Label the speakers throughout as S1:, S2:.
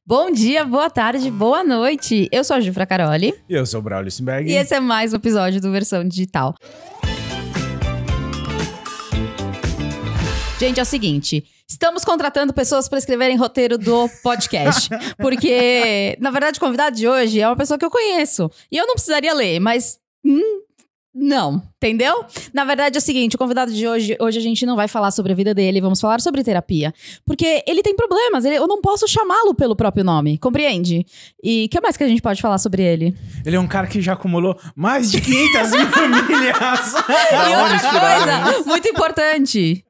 S1: Bom dia, boa tarde, boa noite. Eu sou a Jufra Caroli.
S2: E eu sou o Braulio Simberg.
S1: E esse é mais um episódio do Versão Digital. Gente, é o seguinte, estamos contratando pessoas para escreverem roteiro do podcast. Porque, na verdade, o convidado de hoje é uma pessoa que eu conheço. E eu não precisaria ler, mas... não, entendeu? Na verdade é o seguinte, o convidado de hoje a gente não vai falar sobre a vida dele, vamos falar sobre terapia. Porque ele tem problemas, eu não posso chamá-lo pelo próprio nome, compreende? E o que mais que a gente pode falar sobre ele?
S2: Ele é um cara que já acumulou mais de 500 mil milhas.
S1: E outra coisa, muito importante,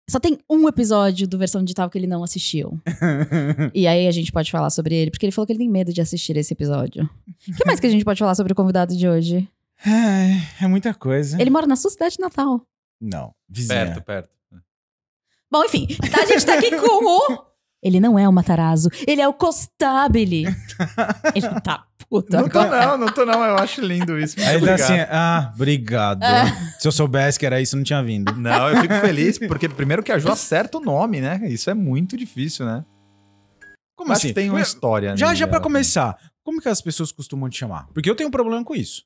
S1: só tem um episódio do Versão Digital que ele não assistiu. E aí a gente pode falar sobre ele, porque ele falou que ele tem medo de assistir esse episódio. O que mais que a gente pode falar sobre o convidado de hoje?
S2: É muita coisa.
S1: Ele mora na sua cidade natal.
S2: Não, vizinha.
S3: Perto.
S1: Bom, enfim, a gente tá aqui com o... Ele não é o Matarazzo, ele é o Costabile. Ele tá puta.
S3: Não tô não, eu acho lindo isso.
S2: Aí
S3: Muito
S2: dá
S3: obrigado.
S2: assim, obrigado. Se eu soubesse que era isso, não tinha vindo.
S3: Não, eu fico feliz, porque primeiro que a Ju acerta o nome, né? Isso é muito difícil, né?
S2: Como
S3: Mas
S2: assim?
S3: tem uma história.
S2: Já
S3: nela.
S2: pra começar, como que as pessoas costumam te chamar? Porque eu tenho um problema com isso.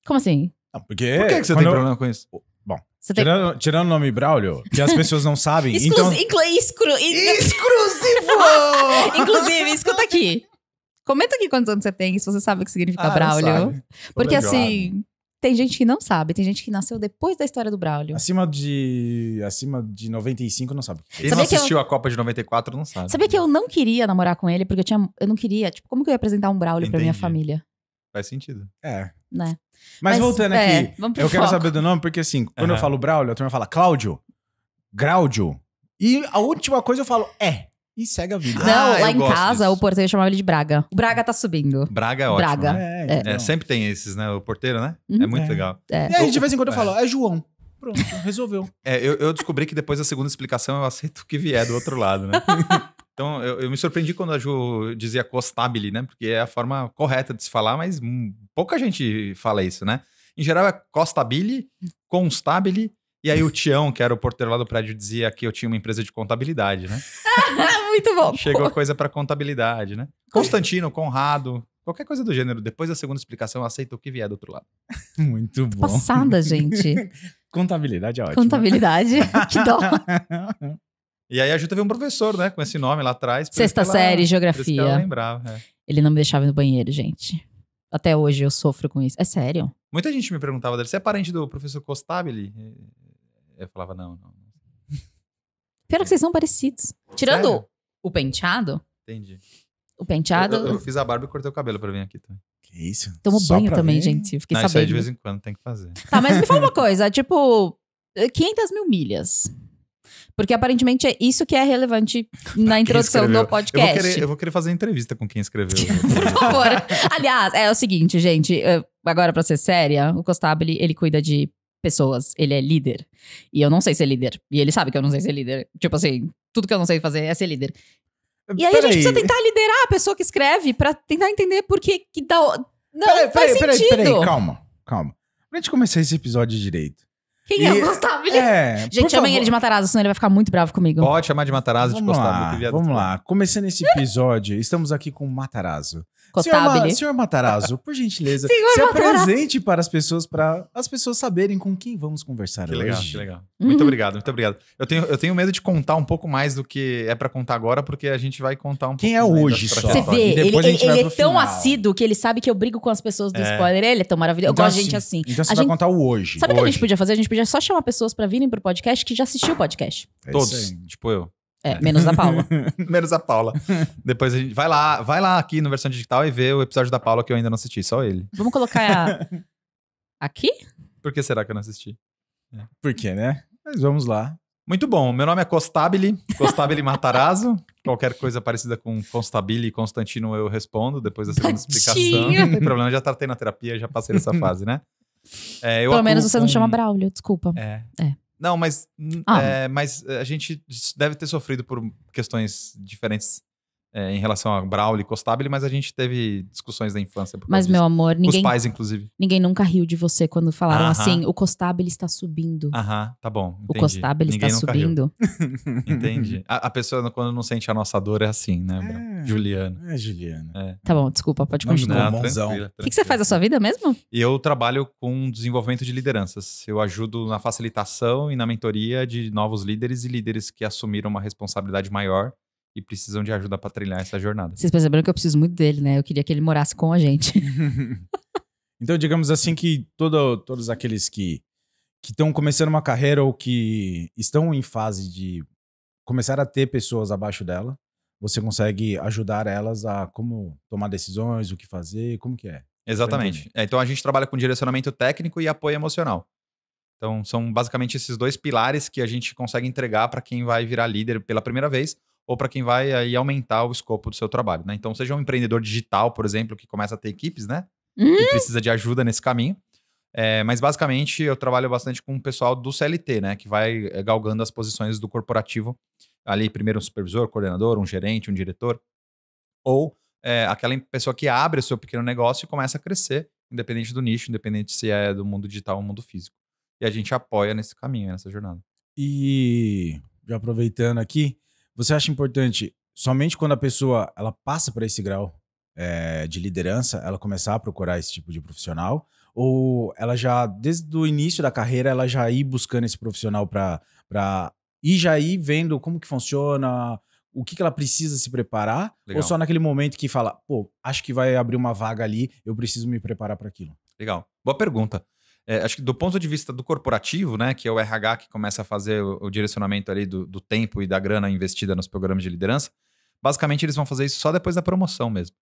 S1: Como assim?
S2: Não, porque
S3: Por que você
S2: quando
S3: tem
S2: eu-
S3: problema com isso?
S2: Bom,
S1: Você tem...
S2: tirando o nome Braulio, que as pessoas não sabem, então...
S3: Exclusivo!
S1: Inclusive, escuta aqui. Comenta aqui quantos anos você tem, se você sabe o que significa Braulio.
S3: sabe.
S1: Porque
S3: Legal.
S1: assim, tem gente que não sabe. Tem gente que nasceu depois da história do Braulio.
S2: Acima de 95 não sabe.
S3: Quem
S1: Sabia
S3: não
S1: que eu-
S3: assistiu a Copa de 94 não sabe.
S1: Sabia que eu não queria namorar com ele, porque eu não queria... Tipo, como que eu ia apresentar um Braulio pra minha
S3: Entendi.
S1: família?
S3: Faz sentido.
S2: É.
S1: Né?
S2: Mas voltando aqui,
S1: vamos pro
S2: eu quero
S1: foco.
S2: saber do nome, porque assim, quando eu
S3: Aham.
S2: falo Braulio, a turma fala Cláudio, Graudio. E a última coisa eu falo e segue a vida.
S1: Não,
S3: Ah,
S1: lá
S3: eu
S1: em
S3: gosto
S1: casa,
S3: disso.
S1: o porteiro chamava ele de Braga. O Braga tá subindo.
S3: Braga é ótimo.
S1: Braga.
S3: Né?
S2: É, então.
S3: É, sempre tem esses, né? O porteiro, né?
S1: Uhum.
S3: É muito
S2: É.
S3: legal.
S1: É.
S2: E aí, de vez em quando eu
S3: É.
S2: falo, é João. Pronto, resolveu.
S3: Eu descobri que depois da segunda explicação eu aceito o que vier do outro lado, né? Então, eu me surpreendi quando a Ju dizia Costabile, né? Porque é a forma correta de se falar, mas pouca gente fala isso, né? Em geral é Costabile, Constabile, e aí o Tião, que era o porteiro lá do prédio, dizia que eu tinha uma empresa de contabilidade, né?
S1: Muito bom.
S3: Chegou coisa pra contabilidade, né? Constantino, Conrado, qualquer coisa do gênero. Depois da segunda explicação eu aceito o que vier do outro lado.
S2: Muito bom.
S1: Passada, gente.
S2: Contabilidade é ótimo.
S1: Contabilidade. Que dó.
S3: E aí a Ju teve um professor, né? Com esse nome lá atrás. por isso
S1: Sexta
S3: que ela-
S1: série,
S3: por isso que ela
S1: geografia.
S3: lembrava, é.
S1: Ele não me deixava ir no banheiro, gente. Até hoje eu sofro com isso. É sério?
S3: Muita gente me perguntava dele, você é parente do professor Costabile? Eu falava, não.
S1: Pior que vocês são parecidos. Tirando
S3: Sério?
S1: o penteado.
S3: Entendi.
S1: O penteado.
S3: Eu fiz a barba e cortei o cabelo pra vir aqui também.
S2: Que isso?
S1: Tomou
S2: Só
S1: banho
S2: pra
S1: também,
S2: ver?
S1: gente. Fiquei
S3: Não, isso aí
S1: sabendo.
S3: de vez em quando tem que fazer.
S1: Tá, mas me fala uma coisa. Tipo, 500 mil milhas. Porque aparentemente é isso que é relevante na introdução
S3: escreveu.
S1: do podcast.
S3: Eu vou querer fazer entrevista com quem escreveu.
S1: Por favor. Aliás, é o seguinte, gente. Agora, pra ser séria, o Costabile, ele cuida de pessoas. Ele é líder. E eu não sei ser líder. E ele sabe que eu não sei ser líder. Tipo assim, tudo que eu não sei fazer é ser líder. E aí a gente precisa tentar liderar a pessoa que escreve pra tentar entender por que dá... Não, faz sentido.
S2: Peraí, calma. Pra gente começar esse episódio direito.
S1: Quem é o Costabile? Gente, chamem ele de Matarazzo, senão ele vai ficar muito bravo comigo.
S3: Pode chamar de Matarazzo de
S2: Vamos
S3: Costabile.
S2: lá,
S3: que vier do
S2: vamos
S3: outro
S2: lá. Começando esse episódio, estamos aqui com o Matarazzo.
S1: Costabile.
S2: Senhor Matarazzo, por gentileza,
S1: Senhor
S2: se
S1: Matarazzo.
S2: apresente para as pessoas saberem com quem vamos conversar
S3: Que
S2: hoje.
S3: legal, que legal.
S1: Uhum.
S3: Muito obrigado. Eu tenho medo de contar um pouco mais do que é pra contar agora, porque a gente vai contar um
S2: Quem
S3: pouco
S2: é
S3: mais
S2: hoje
S3: da
S2: só?
S1: Você
S3: trajetória.
S1: vê,
S2: E depois a gente vai
S1: ele é
S2: pro
S1: tão
S2: final.
S1: assíduo que ele sabe que eu brigo com as pessoas do
S3: É.
S1: spoiler. Ele é tão maravilhoso. Eu gosto de gente assim.
S2: Então você
S1: A
S2: vai
S1: gente-
S2: contar o hoje.
S1: Sabe o que a gente
S3: Hoje.
S1: podia fazer? A gente podia só chamar pessoas pra virem pro podcast que já assistiu o podcast.
S2: É
S3: Todos,
S2: isso aí.
S3: tipo eu.
S1: Menos a Paula.
S3: Menos a Paula. Depois a gente vai lá aqui no Versão Digital e vê o episódio da Paula que eu ainda não assisti, só ele.
S1: Vamos colocar aqui?
S3: Por que será que eu não assisti?
S2: Por quê, né? Mas vamos lá.
S3: Muito bom, meu nome é Costabile Matarazzo. Qualquer coisa parecida com Constabile e Constantino eu respondo depois da segunda explicação.
S1: Tadinho.
S3: Não tem problema, já tratei na terapia, já passei dessa fase, né? Eu
S1: Pelo menos
S3: atuo
S1: você não
S3: com-
S1: chama Braulio, desculpa.
S3: É.
S1: É.
S3: Não, mas,
S1: Ah.
S3: mas a gente deve ter sofrido por questões diferentes em relação a Braulio e Costabile, mas a gente teve discussões da infância por causa
S1: Mas,
S3: disso.
S1: meu amor,
S3: Com os pais, inclusive.
S1: ninguém nunca riu de você quando falaram
S3: Aham.
S1: assim, o Costabile está subindo.
S3: Aham, tá bom.
S1: O
S3: Entendi.
S1: Costabile está
S3: Ninguém nunca riu.
S1: subindo.
S3: Entendi. A pessoa, quando não sente a nossa dor, é assim, né, Bra? Juliana.
S2: Juliana.
S1: Tá bom, desculpa, pode
S2: Não,
S1: continuar.
S2: não. Mãozão.
S3: tranquila,
S1: O que você faz da sua vida mesmo?
S3: E eu trabalho com desenvolvimento de lideranças. Eu ajudo na facilitação e na mentoria de novos líderes e líderes que assumiram uma responsabilidade maior e precisam de ajuda para trilhar essa jornada.
S1: Vocês perceberam que eu preciso muito dele, né? Eu queria que ele morasse com a gente.
S2: Então, digamos assim que todos aqueles que estão começando uma carreira ou que estão em fase de começar a ter pessoas abaixo dela, você consegue ajudar elas a como tomar decisões, o que fazer, como que é?
S3: Exatamente. Então a gente trabalha com direcionamento técnico e apoio emocional. Então são basicamente esses dois pilares que a gente consegue entregar para quem vai virar líder pela primeira vez ou para quem vai aí aumentar o escopo do seu trabalho, né? Então seja um empreendedor digital, por exemplo, que começa a ter equipes, né? E precisa de ajuda nesse caminho. Mas basicamente eu trabalho bastante com o pessoal do CLT, né? Que vai galgando as posições do corporativo. Ali primeiro um supervisor, coordenador, um gerente, um diretor. Ou aquela pessoa que abre o seu pequeno negócio e começa a crescer, independente do nicho, independente se é do mundo digital ou mundo físico. E a gente apoia nesse caminho, nessa jornada.
S2: E já aproveitando aqui, você acha importante somente quando a pessoa ela passa por esse grau de liderança, ela começar a procurar esse tipo de profissional? Ou ela já, desde o início da carreira, ela já ir buscando esse profissional para ir já ir vendo como que funciona, o que ela precisa se preparar?
S3: Legal.
S2: Ou só naquele momento que fala, pô, acho que vai abrir uma vaga ali, eu preciso me preparar para aquilo?
S3: Legal. Boa pergunta. Acho que do ponto de vista do corporativo, né, que é o RH que começa a fazer o direcionamento ali do tempo e da grana investida nos programas de liderança, basicamente eles vão fazer isso só depois da promoção mesmo.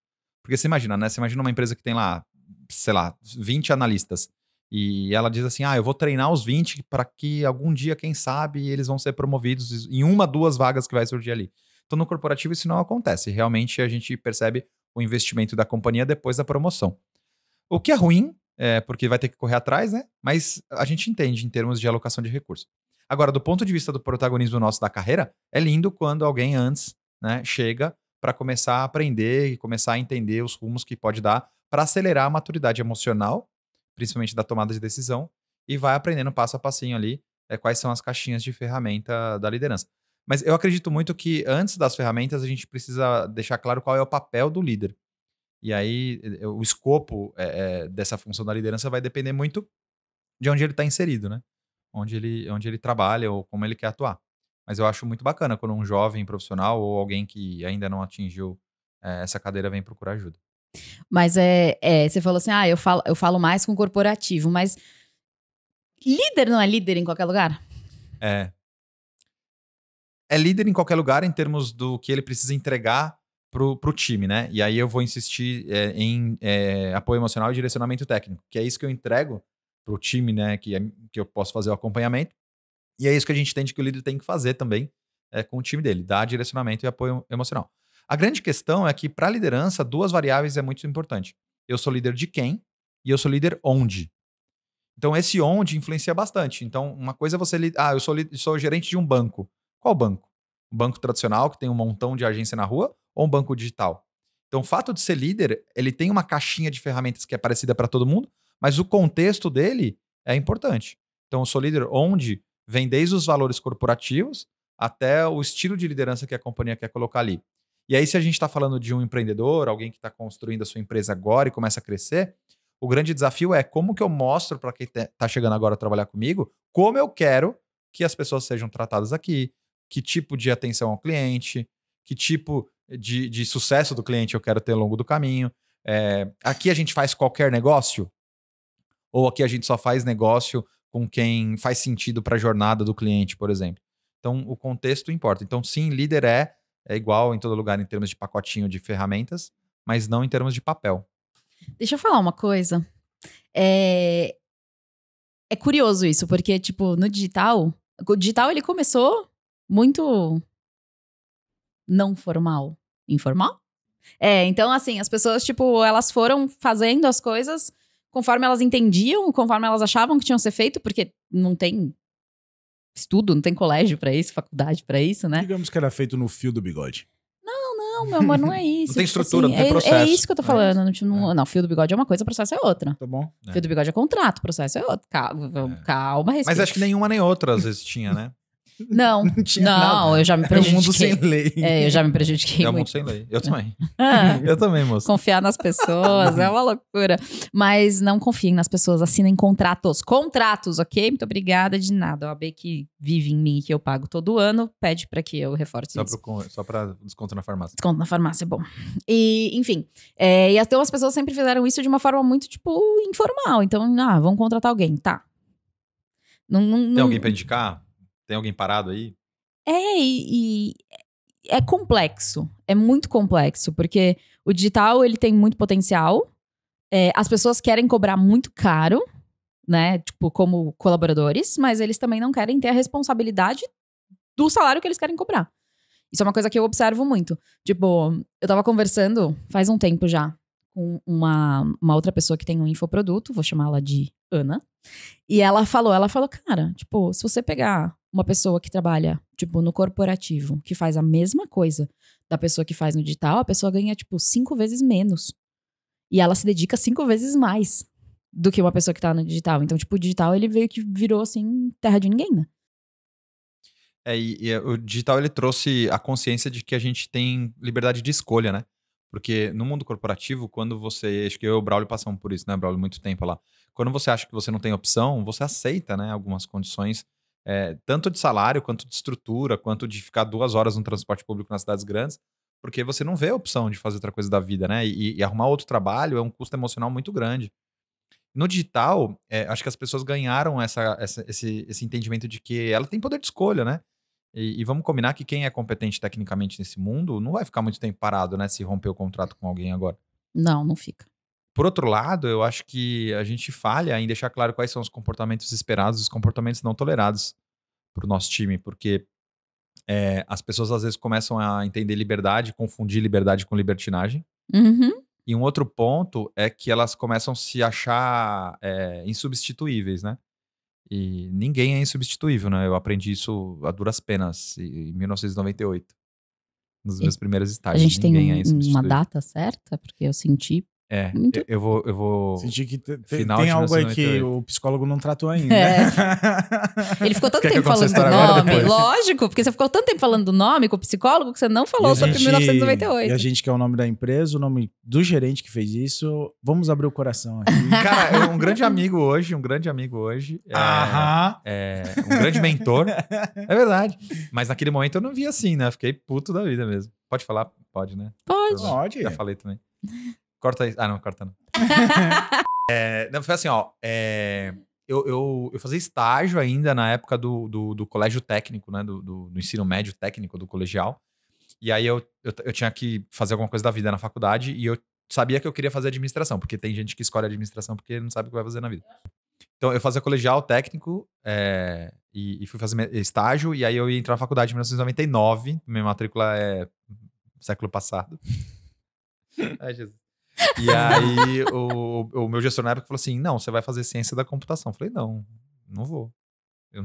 S3: Porque você imagina, né? Você imagina uma empresa que tem lá, sei lá, 20 analistas e ela diz assim, eu vou treinar os 20 para que algum dia, quem sabe, eles vão ser promovidos em 1, 2 vagas que vai surgir ali. Então no corporativo isso não acontece. Realmente a gente percebe o investimento da companhia depois da promoção. O que é ruim, porque vai ter que correr atrás, né? Mas a gente entende em termos de alocação de recursos. Agora, do ponto de vista do protagonismo nosso da carreira, é lindo quando alguém antes, né, chega para começar a aprender e começar a entender os rumos que pode dar para acelerar a maturidade emocional, principalmente da tomada de decisão, e vai aprendendo passo a passinho ali quais são as caixinhas de ferramenta da liderança. Mas eu acredito muito que antes das ferramentas a gente precisa deixar claro qual é o papel do líder. E aí o escopo dessa função da liderança vai depender muito de onde ele está inserido, né? Onde ele trabalha ou como ele quer atuar. Mas eu acho muito bacana quando um jovem profissional ou alguém que ainda não atingiu essa cadeira vem procurar ajuda.
S1: Mas você falou assim, eu falo mais com o corporativo, mas líder não é líder em qualquer lugar?
S3: É líder em qualquer lugar em termos do que ele precisa entregar pro time, né? E aí eu vou insistir em apoio emocional e direcionamento técnico, que é isso que eu entrego pro time, né? Que eu posso fazer o acompanhamento. E é isso que a gente entende que o líder tem que fazer também com o time dele, dar direcionamento e apoio emocional. A grande questão é que para a liderança, 2 variáveis é muito importante. Eu sou líder de quem e eu sou líder onde. Então esse onde influencia bastante. Então uma coisa é você... eu sou gerente de um banco. Qual banco? Um banco tradicional que tem um montão de agência na rua ou um banco digital? Então o fato de ser líder, ele tem uma caixinha de ferramentas que é parecida para todo mundo, mas o contexto dele é importante. Então eu sou líder onde vem desde os valores corporativos até o estilo de liderança que a companhia quer colocar ali. E aí, se a gente está falando de um empreendedor, alguém que está construindo a sua empresa agora e começa a crescer, o grande desafio é como que eu mostro para quem está chegando agora a trabalhar comigo, como eu quero que as pessoas sejam tratadas aqui, que tipo de atenção ao cliente, que tipo de sucesso do cliente eu quero ter ao longo do caminho. Aqui a gente faz qualquer negócio? Ou aqui a gente só faz negócio com quem faz sentido para a jornada do cliente, por exemplo? Então, o contexto importa. Então, sim, líder é igual em todo lugar em termos de pacotinho de ferramentas, mas não em termos de papel.
S1: Deixa eu falar uma coisa. É curioso isso, porque, tipo, no digital... O digital, ele começou muito não formal. Informal? Então, assim, as pessoas, tipo, elas foram fazendo as coisas conforme elas entendiam, conforme elas achavam que tinham que ser feito, porque não tem estudo, não tem colégio pra isso, faculdade pra isso, né?
S2: Digamos que era feito no fio do bigode.
S1: Não, Não, meu amor, não é isso.
S3: Não tem
S1: Tipo
S3: estrutura,
S1: assim,
S3: não tem processo.
S1: É isso que eu tô falando. Não, fio do bigode é uma coisa, processo é outra.
S2: Tá bom.
S1: Fio do bigode é contrato, processo é outro. Calma, respeita.
S3: Mas acho que nenhuma nem outra às vezes tinha, né?
S1: Não,
S2: tinha nada.
S1: eu já me
S2: Era um mundo
S1: prejudiquei.
S2: sem lei.
S1: Eu já me prejudiquei
S3: É um mundo
S1: muito.
S3: sem lei. Eu também.
S1: Ah,
S3: Eu também, moço.
S1: confiar nas pessoas é uma loucura. Mas não confiem nas pessoas, assinem contratos. Contratos, ok? Muito obrigada, de nada. A OAB que vive em mim, que eu pago todo ano, pede pra que eu reforce isso.
S3: Só pra desconto na farmácia.
S1: Desconto na farmácia é bom. E, enfim. E então as pessoas sempre fizeram isso de uma forma muito, tipo, informal. Então, vamos contratar alguém, tá.
S3: Tem alguém pra indicar? Tem alguém parado aí?
S1: E é complexo. É muito complexo, porque o digital, ele tem muito potencial. As pessoas querem cobrar muito caro, né? Tipo, como colaboradores, mas eles também não querem ter a responsabilidade do salário que eles querem cobrar. Isso é uma coisa que eu observo muito. Tipo, eu tava conversando faz um tempo já com uma outra pessoa que tem um infoproduto, vou chamá-la de Ana. E ela falou, cara, tipo, se você pegar uma pessoa que trabalha, tipo, no corporativo, que faz a mesma coisa da pessoa que faz no digital, a pessoa ganha, tipo, 5 vezes menos. E ela se dedica 5 vezes mais do que uma pessoa que tá no digital. Então, tipo, o digital, ele virou, assim, terra de ninguém, né?
S3: E o digital, ele trouxe a consciência de que a gente tem liberdade de escolha, né? Porque no mundo corporativo, quando você... Acho que eu e o Braulio passamos por isso, né, Braulio? Muito tempo lá. Quando você acha que você não tem opção, você aceita, né, algumas condições, tanto de salário, quanto de estrutura, quanto de ficar 2 horas no transporte público nas cidades grandes, porque você não vê a opção de fazer outra coisa da vida, né? E arrumar outro trabalho é um custo emocional muito grande. No digital, acho que as pessoas ganharam esse entendimento de que ela tem poder de escolha, né? E vamos combinar que quem é competente tecnicamente nesse mundo não vai ficar muito tempo parado, né? Se romper o contrato com alguém agora.
S1: Não fica.
S3: Por outro lado, eu acho que a gente falha em deixar claro quais são os comportamentos esperados e os comportamentos não tolerados para o nosso time, porque as pessoas às vezes começam a entender liberdade, confundir liberdade com libertinagem.
S1: Uhum.
S3: E um outro ponto é que elas começam a se achar insubstituíveis, né? E ninguém é insubstituível, né? Eu aprendi isso a duras penas, em 1998. Nos meus primeiros
S1: A
S3: estágios.
S1: gente tem
S3: Ninguém é
S1: uma
S3: insubstituível.
S1: data certa? Porque eu senti... muito-
S3: Eu vou...
S2: Senti que
S3: Final
S2: tem
S3: de
S2: algo aí que
S3: 1998.
S2: o psicólogo não tratou ainda.
S1: Ele ficou tanto
S3: Quer que
S1: tempo
S3: eu conte
S1: falando
S3: a
S1: do
S3: história agora ou
S1: nome.
S3: depois?
S1: Lógico, porque você ficou tanto tempo falando do nome com o psicólogo que você não falou sobre 1998.
S2: E a gente quer o nome da empresa, o nome do gerente que fez isso. Vamos abrir o coração aqui.
S3: Cara, um grande amigo hoje.
S2: Aham.
S3: Um grande mentor. É verdade. Mas naquele momento eu não vi assim, né? Fiquei puto da vida mesmo. Pode falar? Pode, né?
S1: Pode.
S2: Pode.
S3: Já falei também. Corta isso. Ah, não, corta não. Não, foi assim, ó. Eu fazia estágio ainda na época do colégio técnico, né? Do ensino médio técnico, do colegial. E aí eu tinha que fazer alguma coisa da vida na faculdade e eu sabia que eu queria fazer administração, porque tem gente que escolhe administração porque não sabe o que vai fazer na vida. Então eu fazia colegial técnico e fui fazer estágio, e aí eu ia entrar na faculdade em 1999. Minha matrícula é século passado. Ai, Jesus. E aí o meu gestor na época falou assim: não, você vai fazer ciência da computação. Eu falei, não vou. Eu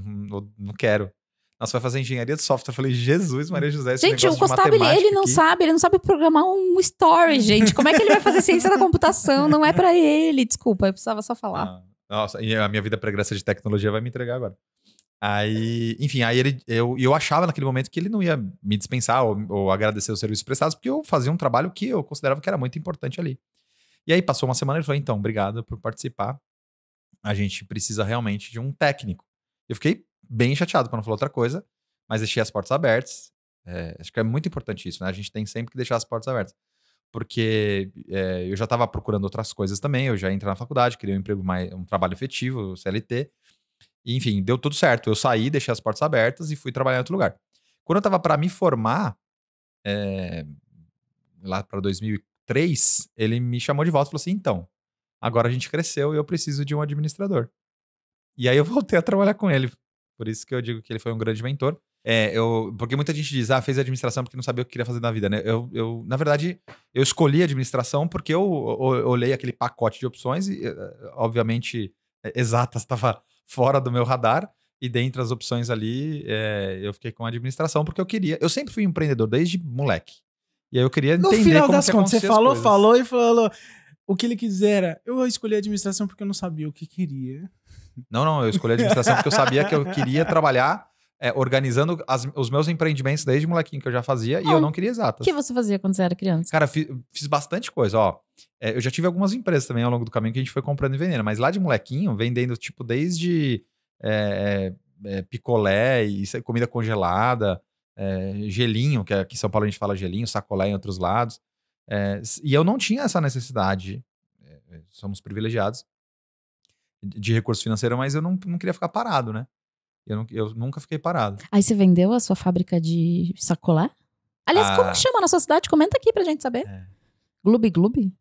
S3: não quero. Nossa, vai fazer engenharia de software. Eu falei, Jesus, Maria José, esse
S1: Gente, o
S3: negócio de
S1: Costabile,
S3: matemática
S1: ele não
S3: aqui.
S1: ele não sabe programar um story, gente. Como é que ele vai fazer ciência da computação? Não é pra ele. Desculpa, eu precisava só falar.
S3: Ah, nossa, e a minha vida pregressa de tecnologia vai me entregar agora. Aí, enfim, eu achava naquele momento que ele não ia me dispensar ou agradecer os serviços prestados, porque eu fazia um trabalho que eu considerava que era muito importante ali. E aí passou uma semana e ele falou, então, obrigado por participar. A gente precisa realmente de um técnico. Eu fiquei bem chateado, para não falar outra coisa, mas deixei as portas abertas. Acho que é muito importante isso, né? A gente tem sempre que deixar as portas abertas. Porque eu já estava procurando outras coisas também, eu já entrei na faculdade, queria um emprego um trabalho efetivo, CLT. E, enfim, deu tudo certo. Eu saí, deixei as portas abertas e fui trabalhar em outro lugar. Quando eu estava para me formar, lá para 2003, ele me chamou de volta e falou assim, então, agora a gente cresceu e eu preciso de um administrador. E aí eu voltei a trabalhar com ele. Por isso que eu digo que ele foi um grande mentor. Porque muita gente diz, fez administração porque não sabia o que queria fazer na vida, né? Na verdade, eu escolhi administração porque eu olhei aquele pacote de opções e, obviamente, exatas estava fora do meu radar. E dentre as opções ali, eu fiquei com administração porque eu queria. Eu sempre fui empreendedor desde moleque. E aí eu queria
S2: No
S3: entender
S2: final
S3: como
S2: das
S3: que
S2: contas, você
S3: acontecia as
S2: falou
S3: coisas.
S2: e falou. O que ele quiser. Eu escolhi administração porque eu não sabia o que queria.
S3: Não, eu escolhi administração porque eu sabia que eu queria trabalhar organizando os meus empreendimentos desde molequinho que eu já fazia e eu não queria
S1: O
S3: exatas.
S1: que você fazia quando você era criança?
S3: Cara, fiz bastante coisa, ó. Eu já tive algumas empresas também ao longo do caminho que a gente foi comprando e vendendo, mas lá de molequinho, vendendo tipo desde picolé e comida congelada, gelinho, que aqui em São Paulo a gente fala gelinho, sacolé em outros lados. E eu não tinha essa necessidade, somos privilegiados, de recurso financeiro, mas eu não queria ficar parado, né? Eu nunca fiquei parado.
S1: Aí você vendeu a sua fábrica de sacolé? Aliás, como que chama na sua cidade? Comenta aqui pra gente saber. Gloob Gloob?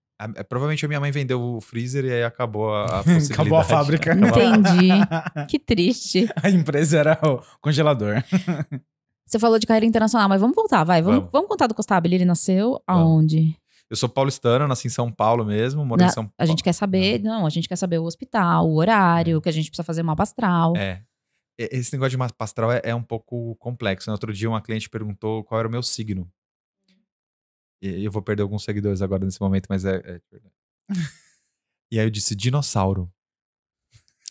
S3: Provavelmente a minha mãe vendeu o freezer e aí acabou a possibilidade.
S2: Acabou a fábrica.
S1: Entendi. Que triste.
S2: A empresa era o congelador.
S1: Você falou de carreira internacional, mas vamos voltar, vai. Vamos contar do Costabile. Ele nasceu aonde?
S3: Eu sou paulistano, nasci em São Paulo mesmo, moro em São Paulo.
S1: A gente quer saber, a gente quer saber o hospital, o horário, que a gente precisa fazer mapa astral.
S3: Esse negócio de mapa astral é um pouco complexo. Outro dia uma cliente perguntou qual era o meu signo. E eu vou perder alguns seguidores agora nesse momento, mas é verdade. E aí eu disse dinossauro.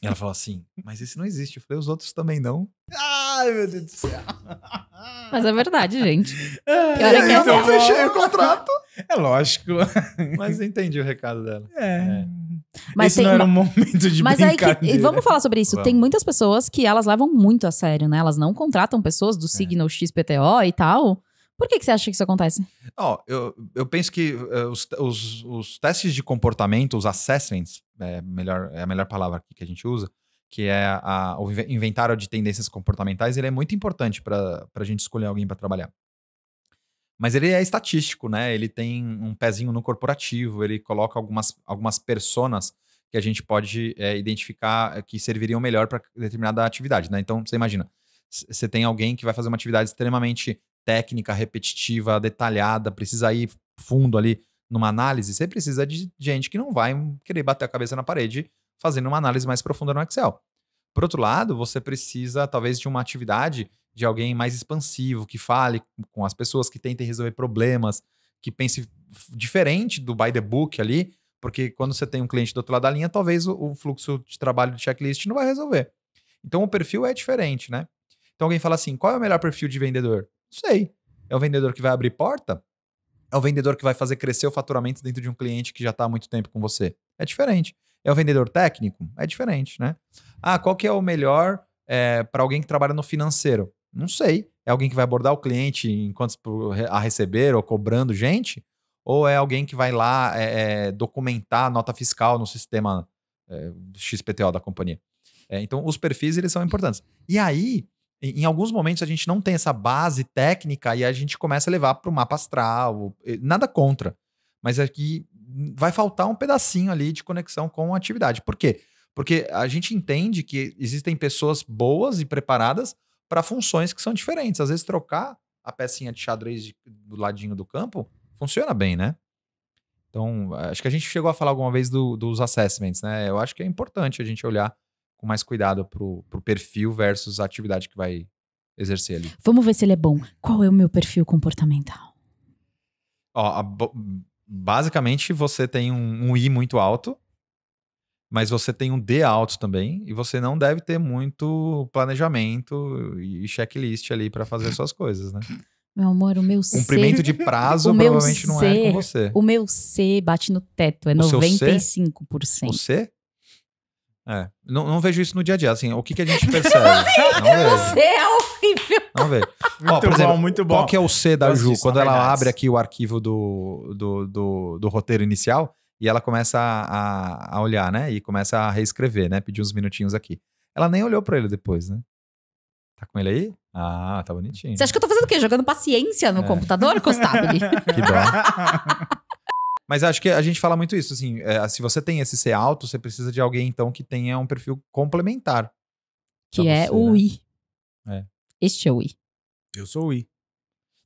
S3: E ela falou assim, mas esse não existe. Eu falei, os outros também não.
S2: Ai, meu Deus do céu.
S1: Mas é verdade, gente.
S3: Então eu fechei o contrato.
S2: É lógico.
S3: Mas eu entendi o recado dela.
S1: Mas
S2: esse não era um momento de brincadeira.
S1: E vamos falar sobre isso. Tem muitas pessoas que elas levam muito a sério, né? Elas não contratam pessoas do signo XPTO e tal. Por que você acha que isso acontece?
S3: Eu penso que os testes de comportamento, os assessments, é a melhor palavra aqui que a gente usa, que é o inventário de tendências comportamentais, ele é muito importante para a gente escolher alguém para trabalhar. Mas ele é estatístico, né? Ele tem um pezinho no corporativo, ele coloca algumas personas que a gente pode identificar que serviriam melhor para determinada atividade, né? Então, você imagina, você tem alguém que vai fazer uma atividade extremamente técnica, repetitiva, detalhada, precisa ir fundo ali numa análise, você precisa de gente que não vai querer bater a cabeça na parede fazendo uma análise mais profunda no Excel. Por outro lado, você precisa talvez de uma atividade de alguém mais expansivo, que fale com as pessoas, que tentem resolver problemas, que pense diferente do by the book ali, porque quando você tem um cliente do outro lado da linha, talvez o fluxo de trabalho de checklist não vai resolver. Então o perfil é diferente, né? Então alguém fala assim, qual é o melhor perfil de vendedor? Não sei. É o vendedor que vai abrir porta? É o vendedor que vai fazer crescer o faturamento dentro de um cliente que já está há muito tempo com você? É diferente. É o vendedor técnico? É diferente, né? Qual que é o melhor para alguém que trabalha no financeiro? Não sei. É alguém que vai abordar o cliente enquanto a receber ou cobrando gente? Ou é alguém que vai lá documentar a nota fiscal no sistema XPTO da companhia? Então, os perfis, eles são importantes. E aí, em alguns momentos, a gente não tem essa base técnica e a gente começa a levar para o mapa astral. Nada contra. Mas aqui vai faltar um pedacinho ali de conexão com a atividade. Por quê? Porque a gente entende que existem pessoas boas e preparadas para funções que são diferentes. Às vezes, trocar a pecinha de xadrez do ladinho do campo funciona bem, né? Então, acho que a gente chegou a falar alguma vez dos assessments, né? Eu acho que é importante a gente olhar com mais cuidado pro perfil versus a atividade que vai exercer ali.
S1: Vamos ver se ele é bom. Qual é o meu perfil comportamental?
S3: Basicamente, você tem um I muito alto, mas você tem um D alto também, e você não deve ter muito planejamento e checklist ali para fazer suas coisas, né?
S1: Meu amor, o meu C...
S3: Cumprimento de prazo provavelmente não é com você.
S1: O meu C bate no teto, é 95%.
S3: O C? Não vejo isso no dia a dia. Assim, o que a gente percebe? Não vejo.
S1: Você é horrível.
S3: Não vejo.
S2: Muito bom, muito bom.
S3: Qual que é o C da Ju? Quando ela
S2: verdades.
S3: abre aqui o arquivo do roteiro inicial e ela começa a olhar, né? E começa a reescrever, né? Pedir uns minutinhos aqui. Ela nem olhou pra ele depois, né? Tá com ele aí? Tá bonitinho.
S1: Você acha que eu tô fazendo o quê? Jogando paciência no computador, Costabile?
S3: Que dó. Mas acho que a gente fala muito isso, assim, se você tem esse C alto, você precisa de alguém, então, que tenha um perfil complementar.
S1: Que é o I.
S3: É.
S1: Este é o I.
S2: Eu sou o I.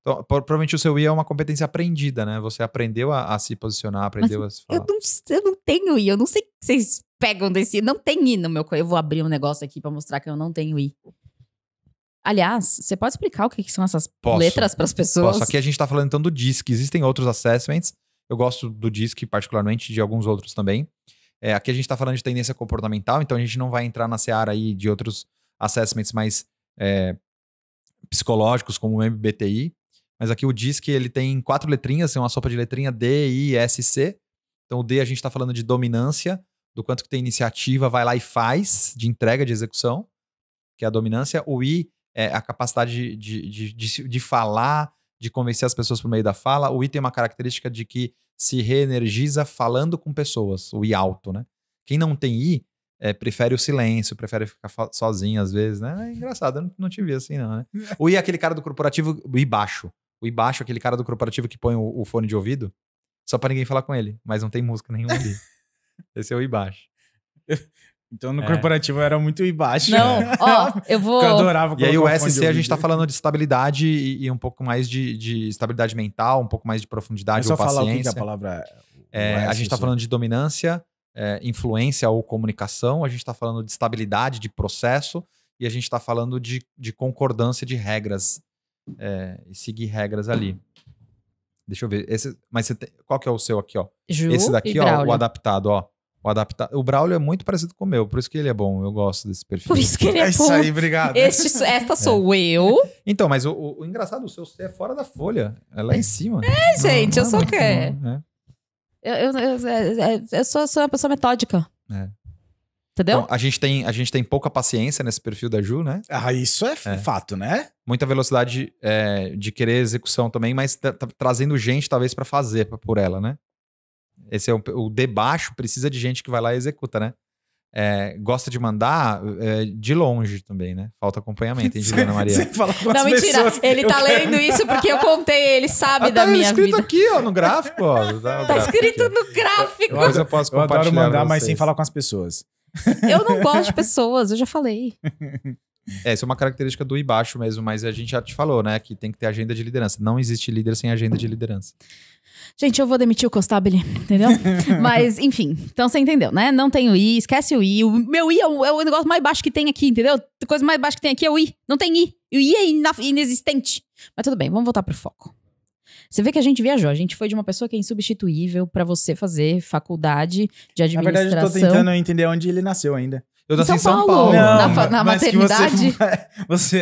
S3: Então, provavelmente o seu I é uma competência aprendida, né? Você aprendeu a se posicionar, aprendeu a se falar.
S1: Eu não tenho I, eu não sei o que vocês pegam desse. Não tem I no meu... Eu vou abrir um negócio aqui pra mostrar que eu não tenho I. Aliás, você pode explicar o que são essas
S3: Posso.
S1: letras para as pessoas?
S3: Só que a gente tá falando então do DISC. Existem outros assessments. Eu gosto do DISC particularmente, de alguns outros também. Aqui a gente tá falando de tendência comportamental, então a gente não vai entrar na seara aí de outros assessments mais psicológicos, como o MBTI. Mas aqui o DISC, ele tem 4 letrinhas, é uma sopa de letrinha D, I, S, C. Então o D a gente tá falando de dominância, do quanto que tem iniciativa, vai lá e faz, de entrega, de execução, que é a dominância. O I é a capacidade de falar, de convencer as pessoas por meio da fala. O I tem uma característica de que se reenergiza falando com pessoas, o I alto, né? Quem não tem I, prefere o silêncio, prefere ficar sozinho às vezes, né? É engraçado, eu não te vi assim não, né? O I é aquele cara do corporativo, o I baixo. O I baixo é aquele cara do corporativo que põe o fone de ouvido só pra ninguém falar com ele, mas não tem música nenhuma ali. Esse é o I baixo.
S2: Então no corporativo era muito embaixo.
S1: Não, ó, eu vou...
S2: Eu adorava.
S3: E aí o
S2: colocar fone de
S3: SC a gente
S2: ouvido.
S3: tá falando de estabilidade e um pouco mais de estabilidade mental, um pouco mais de profundidade
S2: É
S3: ou
S2: só falar o que
S3: paciência.
S2: a palavra
S3: A gente tá falando de dominância, influência ou comunicação, a gente tá falando de estabilidade, de processo, e a gente tá falando de concordância de regras, e seguir regras ali. Deixa eu ver. Qual que é o seu aqui, ó?
S1: Ju
S3: Esse
S1: e
S3: daqui, ó,
S1: Braulio.
S3: o adaptado, ó. O Braulio é muito parecido com o meu, por isso que ele é bom. Eu gosto desse perfil.
S1: Por isso que ele é
S2: isso
S1: bom.
S2: aí, obrigado.
S1: Esta sou eu.
S3: Então, mas o engraçado, o seu C é fora da folha. É lá em cima.
S1: Gente, eu sou o quê?
S3: Não,
S1: Eu sou uma pessoa metódica. Entendeu?
S3: Então, a gente tem pouca paciência nesse perfil da Ju, né?
S2: Isso é fato, né?
S3: Muita velocidade de querer execução também, mas trazendo gente talvez pra fazer por ela, né? Esse é o de baixo, precisa de gente que vai lá e executa, né? Gosta de mandar de longe também, né? Falta acompanhamento, hein, Juliana Maria?
S2: Você fala com
S1: Não,
S2: as
S1: mentira.
S2: pessoas.
S1: Ele tá lendo isso porque eu contei, ele sabe da
S3: Tá
S1: minha
S3: escrito
S1: vida.
S3: aqui, ó, no gráfico, ó.
S1: Tá escrito no gráfico.
S3: Depois eu posso
S2: Eu adoro
S3: compartilhar
S2: mandar,
S3: pra
S2: mas sem
S3: vocês.
S2: falar com as pessoas.
S1: Eu não gosto de pessoas, eu já falei.
S3: Essa é uma característica do I baixo mesmo, mas a gente já te falou, né? Que tem que ter agenda de liderança. Não existe líder sem agenda de liderança.
S1: Gente, eu vou demitir o Costabile, entendeu? Mas, enfim, então você entendeu, né? Não tem o I, esquece o I. O meu I é o negócio mais baixo que tem aqui, entendeu? A coisa mais baixa que tem aqui é o I. Não tem I. E o I é inexistente. Mas tudo bem, vamos voltar pro foco. Você vê que a gente viajou. A gente foi de uma pessoa que é insubstituível pra você fazer faculdade de
S2: Na
S1: administração.
S2: verdade, eu tô tentando entender onde ele nasceu ainda.
S3: Eu nasci em
S1: São
S3: São
S1: Paulo.
S3: Paulo.
S1: Na
S2: mas que
S1: maternidade.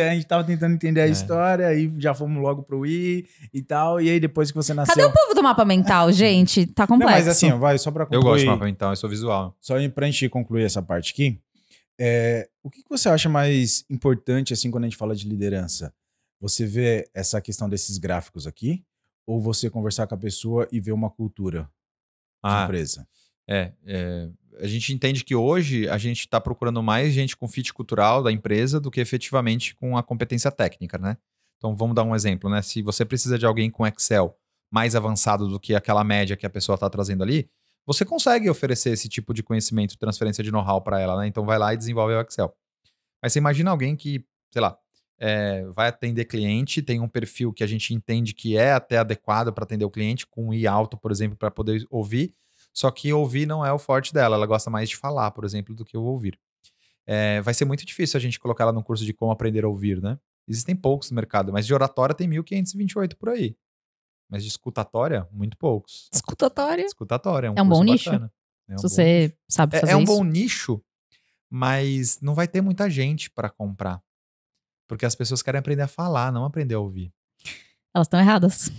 S2: a gente tava tentando entender a história, aí já fomos logo pro I e tal. E aí depois que você nasceu.
S1: Cadê o povo do mapa mental, gente? Tá
S2: Não,
S1: complexo.
S2: mas assim, vai, só pra concluir.
S3: Eu gosto de mapa mental, eu sou visual.
S2: Só pra gente concluir essa parte aqui. O que você acha mais importante, assim, quando a gente fala de liderança? Você vê essa questão desses gráficos aqui? Ou você conversar com a pessoa e ver uma cultura de empresa?
S3: A gente entende que hoje a gente está procurando mais gente com fit cultural da empresa do que efetivamente com a competência técnica, né? Então vamos dar um exemplo, né? Se você precisa de alguém com Excel mais avançado do que aquela média que a pessoa está trazendo ali, você consegue oferecer esse tipo de conhecimento, transferência de know-how para ela, né? Então vai lá e desenvolve o Excel. Mas você imagina alguém que, sei lá, vai atender cliente, tem um perfil que a gente entende que é até adequado para atender o cliente, com I alto, por exemplo, para poder ouvir. Só que ouvir não é o forte dela. Ela gosta mais de falar, por exemplo, do que o ouvir. Vai ser muito difícil a gente colocar ela num curso de como aprender a ouvir, né? Existem poucos no mercado, mas de oratória tem 1.528 por aí. Mas de escutatória, muito poucos.
S1: Escutatória.
S3: Escutatória
S1: É um bom
S3: curso
S1: nicho?
S3: bacana.
S1: Se você sabe fazer
S3: um
S1: isso.
S3: bom nicho, mas não vai ter muita gente para comprar. Porque as pessoas querem aprender a falar, não aprender a ouvir.
S1: Elas estão erradas.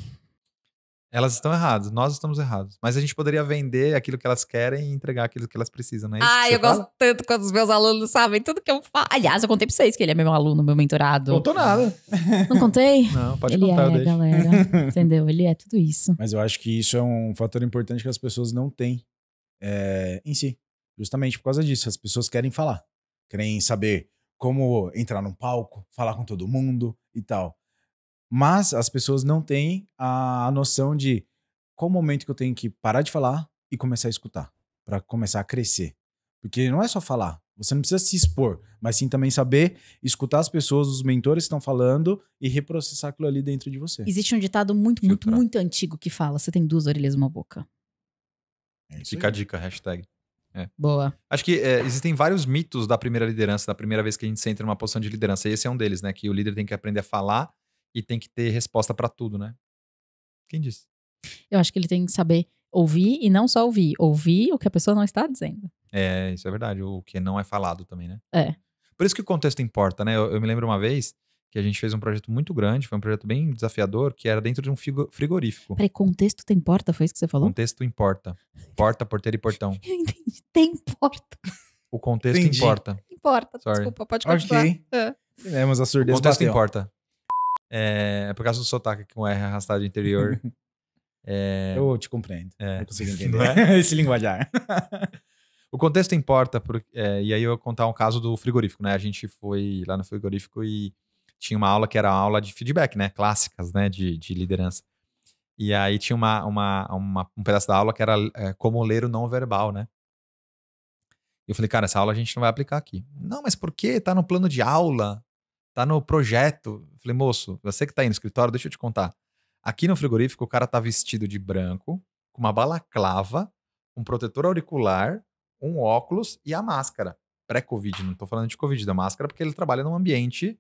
S3: Elas estão erradas, nós estamos errados. Mas a gente poderia vender aquilo que elas querem e entregar aquilo que elas precisam, não é isso? que você
S1: Eu gosto
S3: fala?
S1: tanto quando os meus alunos sabem tudo que eu falo. Aliás, eu contei pra vocês que ele é meu aluno, meu mentorado.
S3: Não tô nada.
S1: Não contei?
S3: Não, pode
S1: Ele
S3: contar, eu
S1: é,
S3: deixo.
S1: galera. Entendeu? Ele é tudo isso.
S2: Mas eu acho que isso é um fator importante que as pessoas não têm em si. Justamente por causa disso. As pessoas querem falar. Querem saber como entrar num palco, falar com todo mundo e tal. Mas as pessoas não têm a noção de qual momento que eu tenho que parar de falar e começar a escutar, para começar a crescer. Porque não é só falar, você não precisa se expor, mas sim também saber escutar as pessoas, os mentores que estão falando e reprocessar aquilo ali dentro de você.
S1: Existe um ditado muito, muito,
S3: Filtrar.
S1: muito antigo que fala: você tem 2 orelhas e uma boca.
S2: É isso
S3: Fica a
S2: aí.
S3: dica, hashtag.
S1: Boa.
S3: Acho que existem vários mitos da primeira liderança, da primeira vez que a gente entra numa posição de liderança. E esse é um deles, né? Que o líder tem que aprender a falar e tem que ter resposta pra tudo, né? Quem disse?
S1: Eu acho que ele tem que saber ouvir e não só ouvir. Ouvir o que a pessoa não está dizendo.
S3: Isso é verdade. O que não é falado também, né?
S1: É.
S3: Por isso que o contexto importa, né? Eu me lembro uma vez que a gente fez um projeto muito grande, foi um projeto bem desafiador, que era dentro de um frigorífico.
S1: Peraí, contexto tem porta? Foi isso que você falou?
S3: Contexto importa. Porta, porteira e portão.
S1: Eu entendi. Tem porta.
S3: O contexto
S2: Entendi.
S3: importa.
S1: Importa.
S3: Sorry.
S1: Desculpa, pode continuar.
S2: Ok.
S1: É.
S2: Temos a
S3: O
S2: surdez
S3: contexto
S2: bateu.
S3: importa. É por causa do sotaque com R arrastado interior.
S2: Eu te compreendo.
S3: É.
S2: Eu consigo entender
S3: Não
S2: esse linguajar.
S3: O contexto importa, e aí eu vou contar um caso do frigorífico, né? A gente foi lá no frigorífico e tinha uma aula que era a aula de feedback, né? Clássicas, né? De liderança. E aí tinha um pedaço da aula que era como ler o não verbal, né? E eu falei, cara, essa aula a gente não vai aplicar aqui. Não, mas por quê? Tá no plano de aula, tá no projeto. Eu falei, moço, você que tá aí no escritório, deixa eu te contar. Aqui no frigorífico o cara tá vestido de branco, com uma balaclava, um protetor auricular, um óculos e a máscara. Pré-Covid, não tô falando de Covid, da máscara, porque ele trabalha num ambiente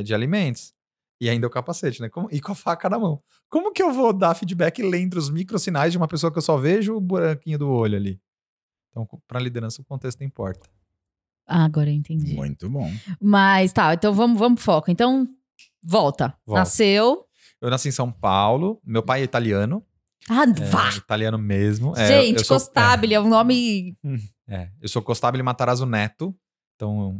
S3: de alimentos. E ainda o capacete, né? E com a faca na mão. Como que eu vou dar feedback lendo os microsinais de uma pessoa que eu só vejo o buraquinho do olho ali? Então, pra liderança, o contexto importa.
S1: Ah, agora eu entendi.
S2: Muito bom.
S1: Mas tá, então vamos pro foco. Então, volta. Nasceu.
S3: Eu nasci em São Paulo. Meu pai é italiano.
S1: Ah, vá!
S3: Italiano mesmo.
S1: Gente, Costabile é um nome...
S3: Eu sou Costabile Matarazzo Neto. Então,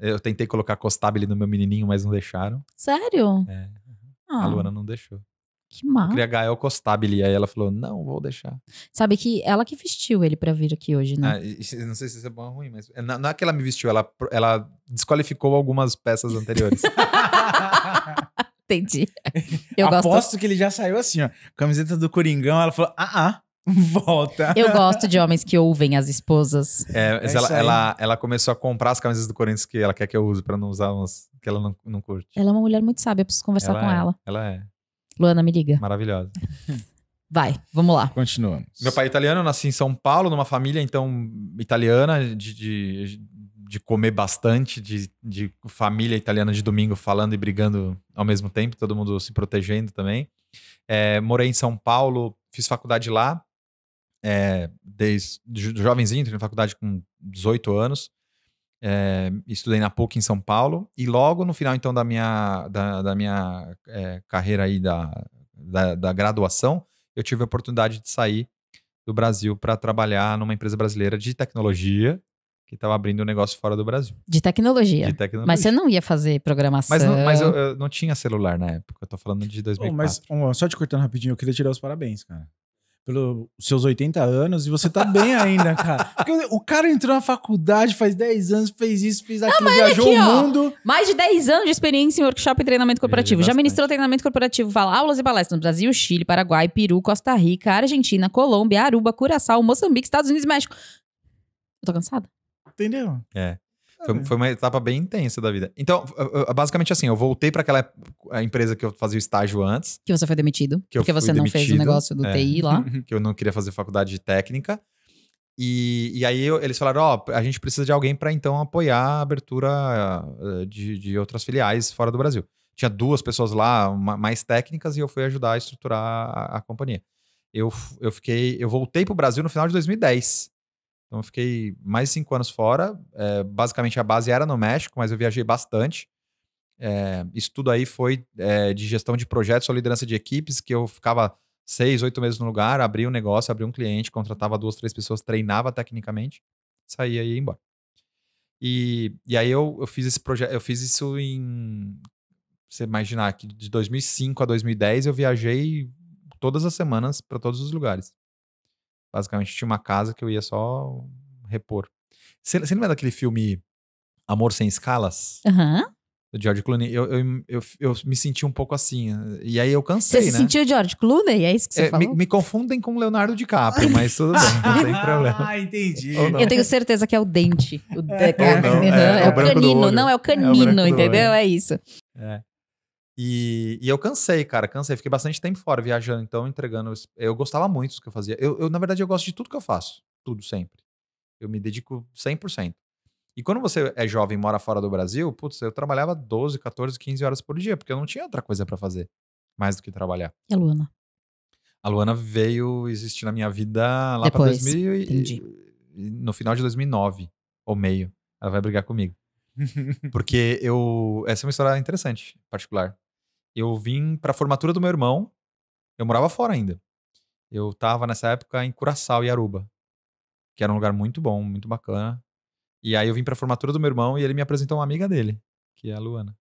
S3: eu tentei colocar Costabile no meu menininho, mas não deixaram.
S1: Sério?
S3: A Luana não deixou.
S1: Que mal.
S3: Eu queria Gael Costabile. Aí ela falou, não, vou deixar.
S1: Sabe que ela que vestiu ele pra vir aqui hoje, né?
S3: Não sei se isso é bom ou ruim, mas não é que ela me vestiu, ela desqualificou algumas peças anteriores.
S1: Entendi. Eu
S2: Aposto que ele já saiu assim, ó. Camiseta do Coringão, ela falou, volta.
S1: Eu gosto de homens que ouvem as esposas.
S3: Mas ela começou a comprar as camisas do Corinthians que ela quer que eu use pra não usar umas que ela não curte.
S1: Ela é uma mulher muito sábia, eu preciso conversar com ela.
S3: Ela é
S1: Luana, me liga.
S3: maravilhosa.
S1: Vai, vamos lá.
S2: Continuamos.
S3: Meu pai é italiano, eu nasci em São Paulo, numa família, então, italiana, de comer bastante, de família italiana de domingo falando e brigando ao mesmo tempo, todo mundo se protegendo também. Morei em São Paulo, fiz faculdade lá, desde jovenzinho, entrei na faculdade com 18 anos, estudei na PUC em São Paulo, e logo no final, então, da minha carreira aí da graduação, eu tive a oportunidade de sair do Brasil para trabalhar numa empresa brasileira de tecnologia que estava abrindo um negócio fora do Brasil.
S1: De tecnologia.
S3: De tecnologia.
S1: Mas você não ia fazer programação.
S3: Mas eu não tinha celular na época, eu tô falando de 2004.
S2: Mas só te cortando rapidinho, eu queria tirar os parabéns, cara. Pelos seus 80 anos, e você tá bem ainda, cara. Porque o cara entrou na faculdade faz 10 anos, fez isso, fez aquilo, viajou
S1: aqui,
S2: o
S1: ó,
S2: mundo.
S1: Mais de 10 anos de experiência em workshop e treinamento corporativo. Já
S3: bastante.
S1: ministrou treinamento corporativo, fala aulas e palestras no Brasil, Chile, Paraguai, Peru, Costa Rica, Argentina, Colômbia, Aruba, Curaçao, Moçambique, Estados Unidos e México. Eu tô cansada.
S2: Entendeu?
S3: Foi uma etapa bem intensa da vida. Então, basicamente assim, eu voltei para aquela empresa que eu fazia o estágio antes.
S1: Que você foi demitido.
S3: Que eu
S1: porque você
S3: fui
S1: não fez o
S3: demitido,
S1: negócio do TI lá.
S3: Que eu não queria fazer faculdade de técnica. E aí eles falaram, a gente precisa de alguém para então apoiar a abertura de outras filiais fora do Brasil. Tinha 2 pessoas lá, mais técnicas, e eu fui ajudar a estruturar a companhia. Eu voltei pro Brasil no final de 2010. Então eu fiquei mais de 5 anos fora. Basicamente a base era no México, mas eu viajei bastante. Isso tudo aí foi de gestão de projetos ou liderança de equipes, que eu ficava 6, 8 meses no lugar, abria um negócio, abria um cliente, contratava 2, 3 pessoas, treinava tecnicamente, saía e ia embora. E aí eu fiz esse projeto, eu fiz isso em... Você imaginar que de 2005 a 2010 eu viajei todas as semanas para todos os lugares. Basicamente tinha uma casa que eu ia só repor. Você lembra daquele filme Amor Sem Escalas?
S1: Aham.
S3: Do George Clooney? Eu me senti um pouco assim. E aí eu cansei,
S1: Você se sentiu George Clooney? É isso que você falou?
S3: Me confundem com Leonardo DiCaprio, mas tudo bem, não tem problema.
S2: Entendi.
S3: Ou
S1: Eu tenho certeza que é o dente. O
S3: não,
S1: é o
S3: branco do
S1: canino.
S3: olho.
S1: Não, é o
S3: É o branco
S1: canino,
S3: do
S1: entendeu?
S3: olho.
S1: É isso.
S3: E eu cansei, cara, cansei. Fiquei bastante tempo fora, viajando, então, entregando. Eu gostava muito do que eu fazia. Na verdade, eu gosto de tudo que eu faço. Tudo, sempre. Eu me dedico 100%. E quando você é jovem e mora fora do Brasil, putz, eu trabalhava 12, 14, 15 horas por dia, porque eu não tinha outra coisa pra fazer, mais do que trabalhar.
S1: E a Luana?
S3: A Luana veio existir na minha vida lá pra
S1: Depois,
S3: 2000
S1: entendi.
S3: no final de 2009, ou meio. Ela vai brigar comigo. Porque essa é uma história interessante, particular. Eu vim pra formatura do meu irmão, eu morava fora ainda. Eu tava nessa época em Curaçao e Aruba, que era um lugar muito bom, muito bacana. E aí eu vim pra formatura do meu irmão e ele me apresentou uma amiga dele, que é a Luana.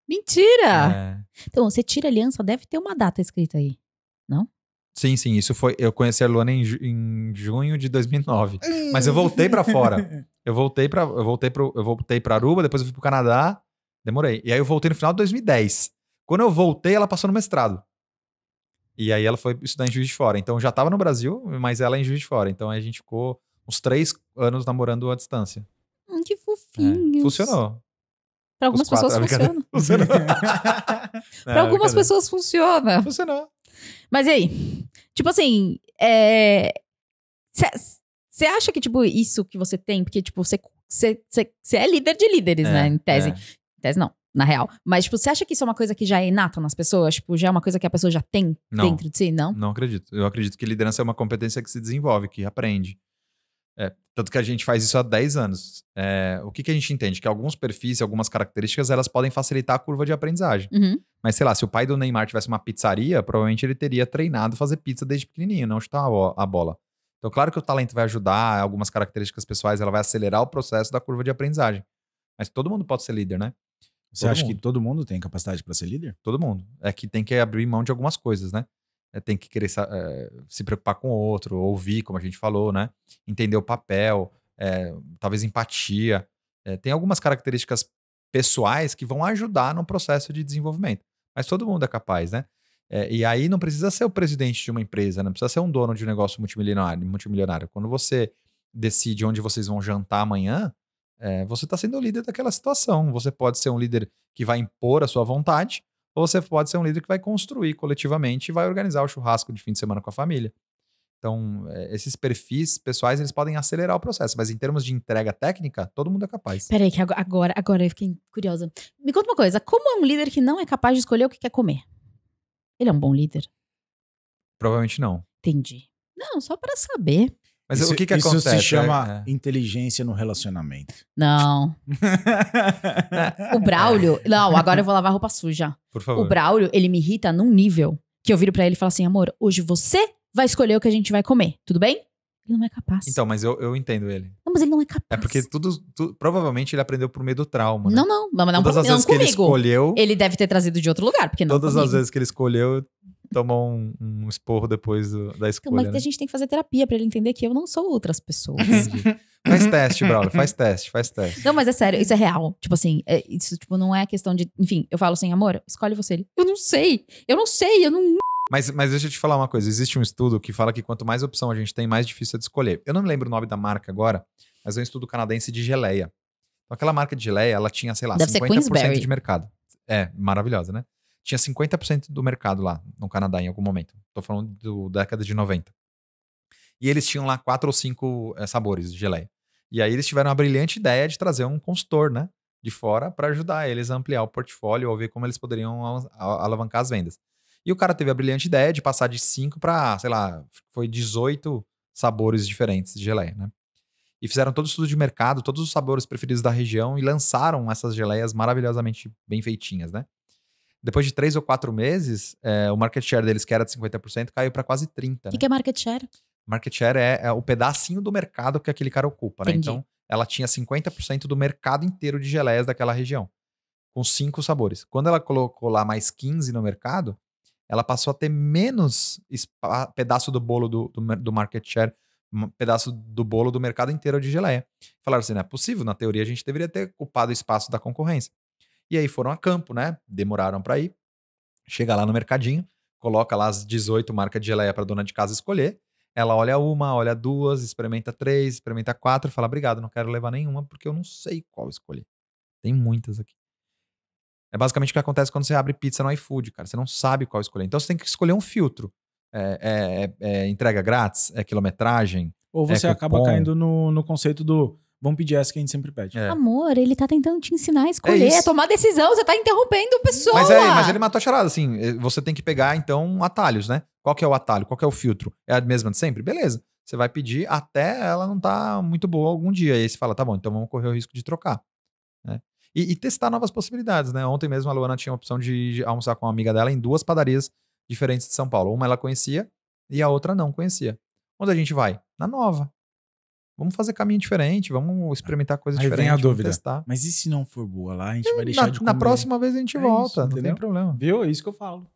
S1: Mentira!
S3: É.
S1: Então, você tira a aliança, deve ter uma data escrita aí.
S3: Sim, isso foi. Eu conheci a Luana em junho de 2009. Mas eu voltei pra fora. Eu voltei pra Aruba, depois eu fui pro Canadá. Demorei. E aí eu voltei no final de 2010. Quando eu voltei, ela passou no mestrado. E aí ela foi estudar em Juiz de Fora. Então eu já tava no Brasil, mas ela em Juiz de Fora. Então a gente ficou uns 3 anos namorando à distância.
S1: Que fofinhos.
S3: Funcionou.
S1: Pra algumas
S3: Os 4,
S1: pessoas
S3: brincadeira.
S1: funciona.
S3: Funcionou.
S1: Pra algumas pessoas funciona.
S3: Funcionou.
S1: Mas e aí? Tipo assim, você acha que, tipo, isso que você tem, porque, tipo, você é líder de líderes, né? Em tese.
S3: É.
S1: Em tese não, na real. Mas, tipo, você acha que isso é uma coisa que já é inata nas pessoas? Tipo, já é uma coisa que a pessoa já tem
S3: Não.
S1: dentro de si? Não?
S3: Não acredito. Eu acredito que liderança é uma competência que se desenvolve, que aprende. Tanto que a gente faz isso há 10 anos. O que a gente entende? Que alguns perfis, algumas características, elas podem facilitar a curva de aprendizagem.
S1: Uhum.
S3: Mas, sei lá, se o pai do Neymar tivesse uma pizzaria, provavelmente ele teria treinado fazer pizza desde pequenininho, não chutar a bola. Então, claro que o talento vai ajudar, algumas características pessoais, ela vai acelerar o processo da curva de aprendizagem. Mas todo mundo pode ser líder, né?
S2: Você acha que todo mundo tem capacidade pra ser líder?
S3: Todo mundo. É que tem que abrir mão de algumas coisas, né? Tem que querer se preocupar com o outro, ouvir, como a gente falou, né? Entender o papel, talvez empatia. Tem algumas características pessoais que vão ajudar no processo de desenvolvimento. Mas todo mundo é capaz, né? E aí não precisa ser o presidente de uma empresa, não precisa ser um dono de um negócio multimilionário. Quando você decide onde vocês vão jantar amanhã, você está sendo o líder daquela situação. Você pode ser um líder que vai impor a sua vontade, ou você pode ser um líder que vai construir coletivamente e vai organizar o churrasco de fim de semana com a família. Então, esses perfis pessoais, eles podem acelerar o processo, mas em termos de entrega técnica, todo mundo é capaz.
S1: Peraí, que agora eu fiquei curiosa. Me conta uma coisa, como é um líder que não é capaz de escolher o que quer comer? Ele é um bom líder?
S3: Provavelmente não.
S1: Entendi. Não, só pra saber.
S3: Mas
S2: isso,
S3: o que
S2: isso
S3: acontece?
S2: se chama inteligência no relacionamento.
S1: Não. O Braulio... Não, agora eu vou lavar roupa suja.
S3: Por favor.
S1: O Braulio, ele me irrita num nível que eu viro pra ele e falo assim, amor, hoje você vai escolher o que a gente vai comer, tudo bem? Ele não é capaz.
S3: Então, mas eu entendo ele.
S1: Não, mas ele não é capaz.
S3: É porque provavelmente ele aprendeu por meio do trauma, né?
S1: Não
S3: Todas as vezes que ele escolheu...
S1: Ele deve ter trazido de outro lugar, porque não
S3: Todas
S1: comigo.
S3: as vezes que ele escolheu, tomou um esporro depois da escolha.
S1: Então, mas
S3: né?
S1: a gente tem que fazer terapia pra ele entender que eu não sou outras pessoas.
S3: Faz teste, Braulio, faz teste.
S1: Não, mas é sério, isso é real. Tipo assim, isso tipo, não é questão de... Enfim, eu falo assim, amor, escolhe você. Ele, eu não sei.
S3: Mas deixa eu te falar uma coisa. Existe um estudo que fala que quanto mais opção a gente tem, mais difícil é de escolher. Eu não me lembro o nome da marca agora, mas é um estudo canadense de geleia. Então, aquela marca de geleia, ela tinha, sei lá,
S1: Deve ser
S3: 50%
S1: Queensberry.
S3: de mercado. Maravilhosa, né? Tinha 50% do mercado lá no Canadá em algum momento. Tô falando da década de 90. E eles tinham lá 4 ou 5 sabores de geleia. E aí eles tiveram a brilhante ideia de trazer um consultor, né? De fora para ajudar eles a ampliar o portfólio ou ver como eles poderiam alavancar as vendas. E o cara teve a brilhante ideia de passar de 5 para, sei lá, foi 18 sabores diferentes de geleia, né? E fizeram todo o estudo de mercado, todos os sabores preferidos da região e lançaram essas geleias maravilhosamente bem feitinhas, né? Depois de 3 ou 4 meses, o market share deles, que era de 50%, caiu para quase 30%.
S1: O que é market share?
S3: Market share é o pedacinho do mercado que aquele cara ocupa, né?
S1: Entendi.
S3: Então, ela tinha 50% do mercado inteiro de geleias daquela região, com 5 sabores. Quando ela colocou lá mais 15 no mercado, ela passou a ter menos pedaço do bolo do market share, pedaço do bolo do mercado inteiro de geleia. Falaram assim, não é possível, na teoria a gente deveria ter ocupado o espaço da concorrência. E aí foram a campo, né? Demoraram para ir. Chega lá no mercadinho, coloca lá as 18 marcas de geleia para dona de casa escolher. Ela olha uma, olha duas, experimenta 3, experimenta 4 e fala, obrigado, não quero levar nenhuma porque eu não sei qual escolher. Tem muitas aqui. É basicamente o que acontece quando você abre pizza no iFood, cara. Você não sabe qual escolher. Então você tem que escolher um filtro. Entrega grátis? É quilometragem?
S2: Ou você
S3: É
S2: acaba
S3: cupom.
S2: caindo no conceito do vamos pedir essa que a gente sempre pede.
S3: É.
S1: Amor, ele tá tentando te ensinar a escolher,
S3: isso.
S1: a tomar decisão. Você tá interrompendo a pessoa.
S3: Mas ele matou a charada, assim. Você tem que pegar, então, atalhos, né? Qual que é o atalho? Qual que é o filtro? É a mesma de sempre? Beleza. Você vai pedir até ela não tá muito boa algum dia. E aí você fala, tá bom, então vamos correr o risco de trocar. Né? E testar novas possibilidades, né? Ontem mesmo a Luana tinha a opção de almoçar com uma amiga dela em 2 padarias diferentes de São Paulo. Uma ela conhecia e a outra não conhecia. Onde a gente vai? Na nova. Vamos fazer caminho diferente, vamos experimentar coisas
S2: Aí
S3: diferentes,
S2: vem a
S3: vamos
S2: dúvida.
S3: testar.
S2: Mas e se não for boa lá, a gente vai deixar de comer?
S3: Na próxima vez a gente
S2: É
S3: volta,
S2: isso,
S3: não
S2: entendeu?
S3: tem problema.
S2: Viu? É isso que eu falo.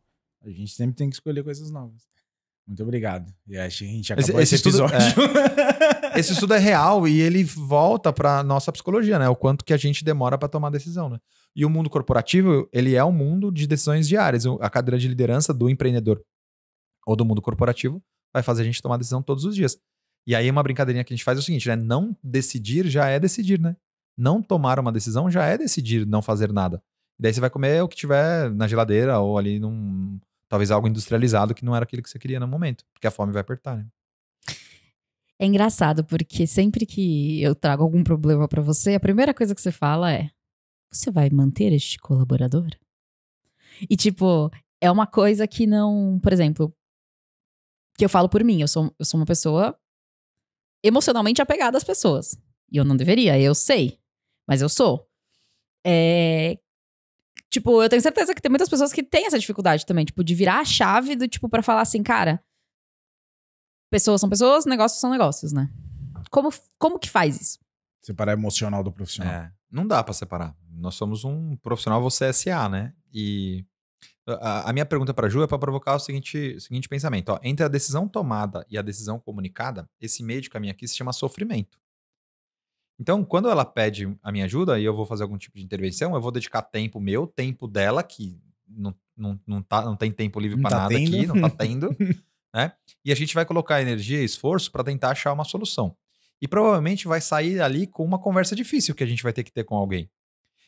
S2: A gente sempre tem que escolher coisas novas. Muito obrigado. E acho que a gente acabou esse
S3: estudo-
S2: episódio.
S3: Esse estudo é real e ele volta para nossa psicologia, né? O quanto que a gente demora para tomar decisão, né? E o mundo corporativo, ele é um mundo de decisões diárias. A cadeira de liderança do empreendedor ou do mundo corporativo vai fazer a gente tomar decisão todos os dias. E aí uma brincadeirinha que a gente faz é o seguinte, né? Não decidir já é decidir, né? Não tomar uma decisão já é decidir não fazer nada. E daí você vai comer o que tiver na geladeira ou ali talvez algo industrializado que não era aquilo que você queria no momento. Porque a fome vai apertar, né?
S1: É engraçado, porque sempre que eu trago algum problema pra você, a primeira coisa que você fala é: você vai manter este colaborador? E, tipo, é uma coisa que não. Por exemplo, que eu falo por mim, eu sou uma pessoa emocionalmente apegada às pessoas. E eu não deveria, eu sei. Mas eu sou. Tipo, eu tenho certeza que tem muitas pessoas que têm essa dificuldade também, tipo, de virar a chave do tipo, pra falar assim, cara. Pessoas são pessoas, negócios são negócios, né? Como que faz isso?
S2: Separar emocional do profissional.
S3: Não dá pra separar. Nós somos um profissional, você é SA, né? E a minha pergunta pra Ju é pra provocar o seguinte pensamento. Ó, entre a decisão tomada e a decisão comunicada, esse meio de caminho aqui se chama sofrimento. Então, quando ela pede a minha ajuda e eu vou fazer algum tipo de intervenção, eu vou dedicar tempo meu, tempo dela, que não tem tempo livre
S2: Não
S3: pra
S2: tá
S3: nada
S2: tendo.
S3: aqui, não tá tendo. Né? E a gente vai colocar energia e esforço para tentar achar uma solução. E provavelmente vai sair ali com uma conversa difícil que a gente vai ter que ter com alguém.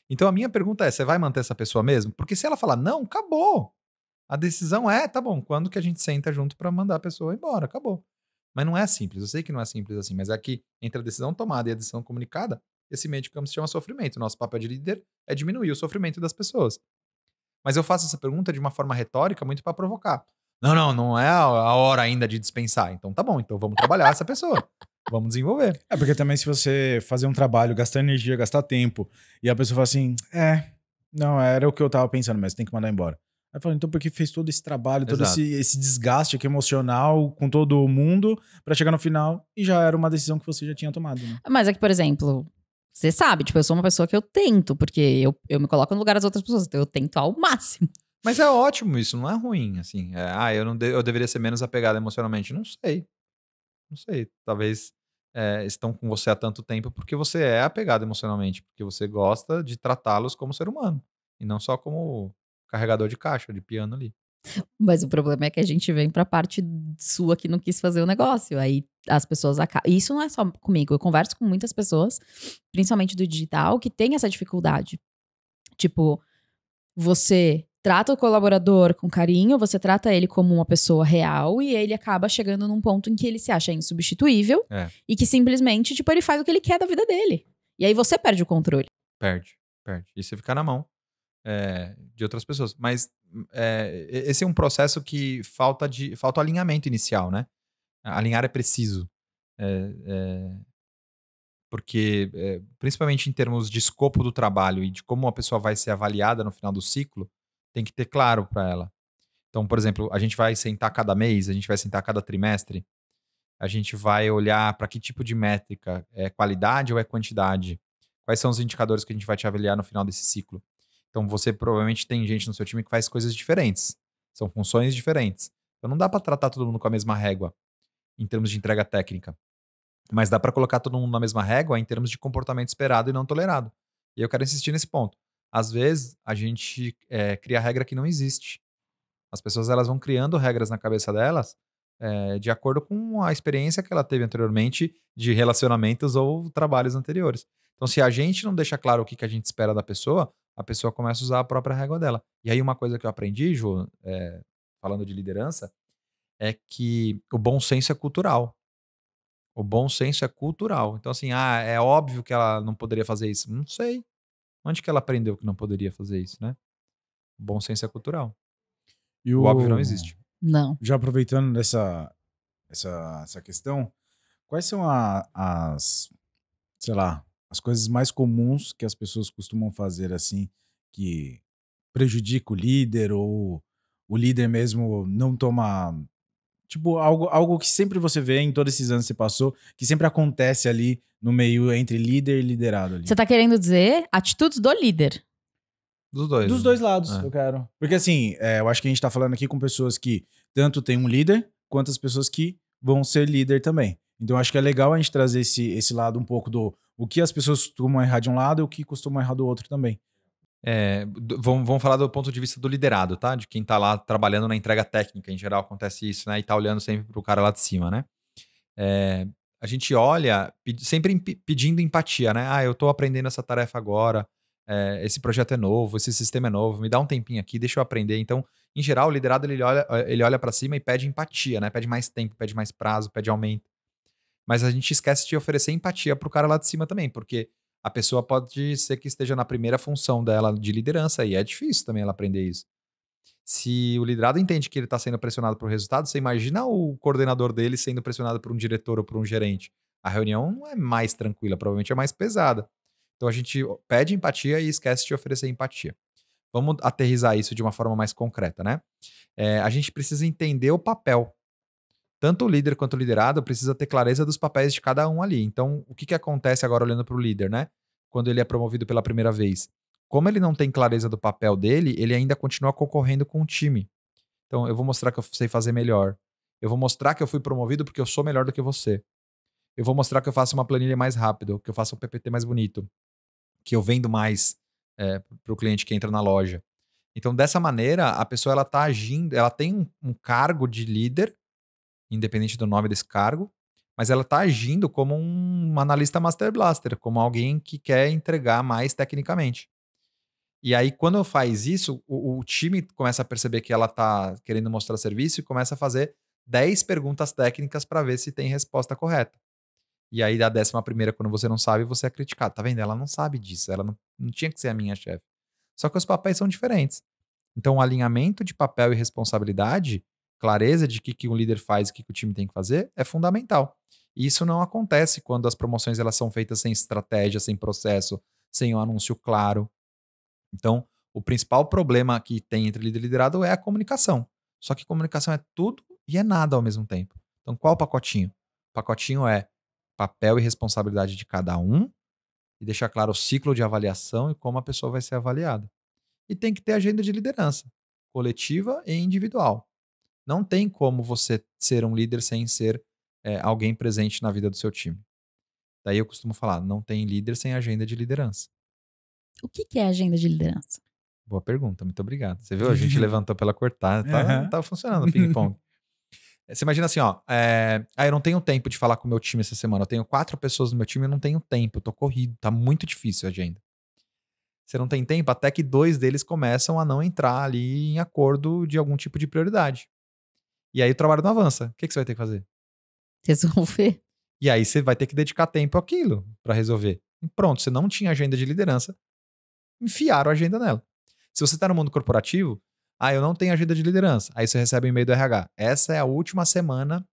S3: Então a minha pergunta é, você vai manter essa pessoa mesmo? Porque se ela falar não, acabou. A decisão é, tá bom, quando que a gente senta junto para mandar a pessoa embora? Acabou. Mas não é simples, eu sei que não é simples assim, mas é que entre a decisão tomada e a decisão comunicada, esse meio de campo se chama sofrimento. Nosso papel de líder é diminuir o sofrimento das pessoas. Mas eu faço essa pergunta de uma forma retórica muito para provocar. Não é a hora ainda de dispensar. Então tá bom, então vamos trabalhar essa pessoa. Vamos desenvolver.
S2: É porque também se você fazer um trabalho, gastar energia, gastar tempo, e a pessoa fala assim, não, era o que eu tava pensando, mas tem que mandar embora. Aí fala, então por que fez todo esse trabalho, todo
S3: Exato.
S2: esse desgaste aqui emocional com todo mundo pra chegar no final e já era uma decisão que você já tinha tomado, né?
S1: Mas é que, por exemplo, você sabe, tipo, eu sou uma pessoa que eu tento, porque eu me coloco no lugar das outras pessoas, então eu tento ao máximo.
S3: Mas é ótimo isso, não é ruim, assim. Eu deveria ser menos apegado emocionalmente. Não sei. Não sei. Talvez estão com você há tanto tempo porque você é apegado emocionalmente, porque você gosta de tratá-los como ser humano. E não só como carregador de caixa, de piano ali.
S1: Mas o problema é que a gente vem pra parte sua que não quis fazer o negócio. Aí as pessoas acabam. Isso não é só comigo. Eu converso com muitas pessoas, principalmente do digital, que tem essa dificuldade. Tipo, você trata o colaborador com carinho, você trata ele como uma pessoa real e ele acaba chegando num ponto em que ele se acha insubstituível e que simplesmente, tipo, ele faz o que ele quer da vida dele. E aí você perde o controle.
S3: Perde. E você fica na mão de outras pessoas. Mas esse é um processo que falta alinhamento inicial, né? Alinhar é preciso. Porque, principalmente em termos de escopo do trabalho e de como a pessoa vai ser avaliada no final do ciclo, tem que ter claro para ela. Então, por exemplo, a gente vai sentar cada mês, a gente vai sentar cada trimestre, a gente vai olhar para que tipo de métrica, é qualidade ou é quantidade? Quais são os indicadores que a gente vai te avaliar no final desse ciclo? Então, você provavelmente tem gente no seu time que faz coisas diferentes, são funções diferentes. Então, não dá para tratar todo mundo com a mesma régua em termos de entrega técnica. Mas dá para colocar todo mundo na mesma régua em termos de comportamento esperado e não tolerado. E eu quero insistir nesse ponto. Às vezes, a gente cria regra que não existe. As pessoas elas vão criando regras na cabeça delas de acordo com a experiência que ela teve anteriormente de relacionamentos ou trabalhos anteriores. Então, se a gente não deixa claro o que a gente espera da pessoa, a pessoa começa a usar a própria régua dela. E aí, uma coisa que eu aprendi, Ju, falando de liderança, é que o bom senso é cultural. O bom senso é cultural. Então, assim, é óbvio que ela não poderia fazer isso. Não sei. Onde que ela aprendeu que não poderia fazer isso, né? O bom senso é cultural.
S2: E
S3: O óbvio não existe.
S1: Não.
S2: Já aproveitando essa questão, quais são sei lá, as coisas mais comuns que as pessoas costumam fazer assim, que prejudica o líder ou o líder mesmo não toma. Tipo, algo que sempre você vê em todos esses anos que você passou, que sempre acontece ali no meio entre líder e liderado ali.
S1: Você tá querendo dizer atitudes do líder.
S3: Dos dois.
S2: Dos
S3: né?
S2: dois lados,
S3: É.
S2: eu quero. Porque assim, eu acho que a gente tá falando aqui com pessoas que tanto tem um líder, quanto as pessoas que vão ser líder também. Então eu acho que é legal a gente trazer esse lado um pouco do o que as pessoas costumam errar de um lado e o que costumam errar do outro também.
S3: Vamos falar do ponto de vista do liderado, tá? De quem tá lá trabalhando na entrega técnica. Em geral acontece isso, né? E tá olhando sempre pro cara lá de cima, né? A gente olha sempre pedindo empatia, né? Eu tô aprendendo essa tarefa agora, esse projeto é novo, esse sistema é novo, me dá um tempinho aqui, deixa eu aprender. Então, em geral, o liderado ele olha para cima e pede empatia, né? Pede mais tempo, pede mais prazo, pede aumento. Mas a gente esquece de oferecer empatia pro cara lá de cima também, porque a pessoa pode ser que esteja na primeira função dela de liderança e é difícil também ela aprender isso. Se o liderado entende que ele está sendo pressionado por resultado, você imagina o coordenador dele sendo pressionado por um diretor ou por um gerente. A reunião não é mais tranquila, provavelmente é mais pesada. Então a gente pede empatia e esquece de oferecer empatia. Vamos aterrissar isso de uma forma mais concreta, né? A gente precisa entender o papel. Tanto o líder quanto o liderado precisa ter clareza dos papéis de cada um ali. Então, o que acontece agora olhando para o líder, né? Quando ele é promovido pela primeira vez? Como ele não tem clareza do papel dele, ele ainda continua concorrendo com o time. Então, eu vou mostrar que eu sei fazer melhor. Eu vou mostrar que eu fui promovido porque eu sou melhor do que você. Eu vou mostrar que eu faço uma planilha mais rápido, que eu faço um PPT mais bonito, que eu vendo mais para o cliente que entra na loja. Então, dessa maneira, a pessoa ela tá agindo, ela tem um cargo de líder, independente do nome desse cargo, mas ela está agindo como um analista Master Blaster, como alguém que quer entregar mais tecnicamente. E aí, quando faz isso, o time começa a perceber que ela está querendo mostrar serviço e começa a fazer 10 perguntas técnicas para ver se tem resposta correta. E aí, da 11ª, quando você não sabe, você é criticado. Tá vendo? Ela não sabe disso, ela não tinha que ser a minha chefe. Só que os papéis são diferentes. Então, o alinhamento de papel e responsabilidade, clareza de que um líder faz e o que o time tem que fazer, é fundamental. E isso não acontece quando as promoções elas são feitas sem estratégia, sem processo, sem um anúncio claro. Então, o principal problema que tem entre líder e liderado é a comunicação. Só que comunicação é tudo e é nada ao mesmo tempo. Então, qual o pacotinho? O pacotinho é papel e responsabilidade de cada um e deixar claro o ciclo de avaliação e como a pessoa vai ser avaliada. E tem que ter agenda de liderança, coletiva e individual. Não tem como você ser um líder sem ser alguém presente na vida do seu time. Daí eu costumo falar, não tem líder sem agenda de liderança.
S1: O que é agenda de liderança?
S3: Boa pergunta, muito obrigado. Você viu? A gente levantou pela cortar, tá funcionando o ping-pong. Você imagina assim, eu não tenho tempo de falar com o meu time essa semana. Eu tenho 4 pessoas no meu time e eu não tenho tempo. Eu tô corrido, tá muito difícil a agenda. Você não tem tempo até que 2 deles começam a não entrar ali em acordo de algum tipo de prioridade. E aí o trabalho não avança. O que você vai ter que fazer?
S1: Resolver.
S3: E aí você vai ter que dedicar tempo àquilo para resolver. E pronto, você não tinha agenda de liderança, enfiaram a agenda nela. Se você está no mundo corporativo, eu não tenho agenda de liderança. Aí você recebe um e-mail do RH. Essa é a última semana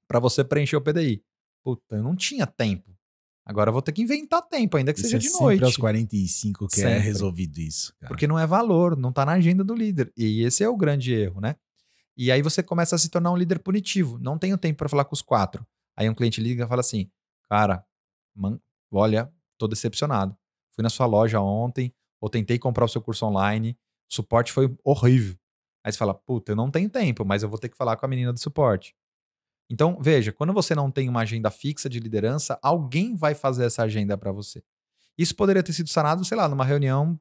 S3: para você preencher o PDI. Puta, eu não tinha tempo. Agora eu vou ter que inventar tempo, ainda que seja de noite.
S2: Sempre aos 45 que é resolvido isso. Cara.
S3: Porque não é valor, não tá na agenda do líder. E esse é o grande erro, né? E aí você começa a se tornar um líder punitivo. Não tenho tempo para falar com os 4. Aí um cliente liga e fala assim, cara, olha, tô decepcionado. Fui na sua loja ontem, ou tentei comprar o seu curso online, o suporte foi horrível. Aí você fala, puta, eu não tenho tempo, mas eu vou ter que falar com a menina do suporte. Então, veja, quando você não tem uma agenda fixa de liderança, alguém vai fazer essa agenda para você. Isso poderia ter sido sanado, sei lá, numa reunião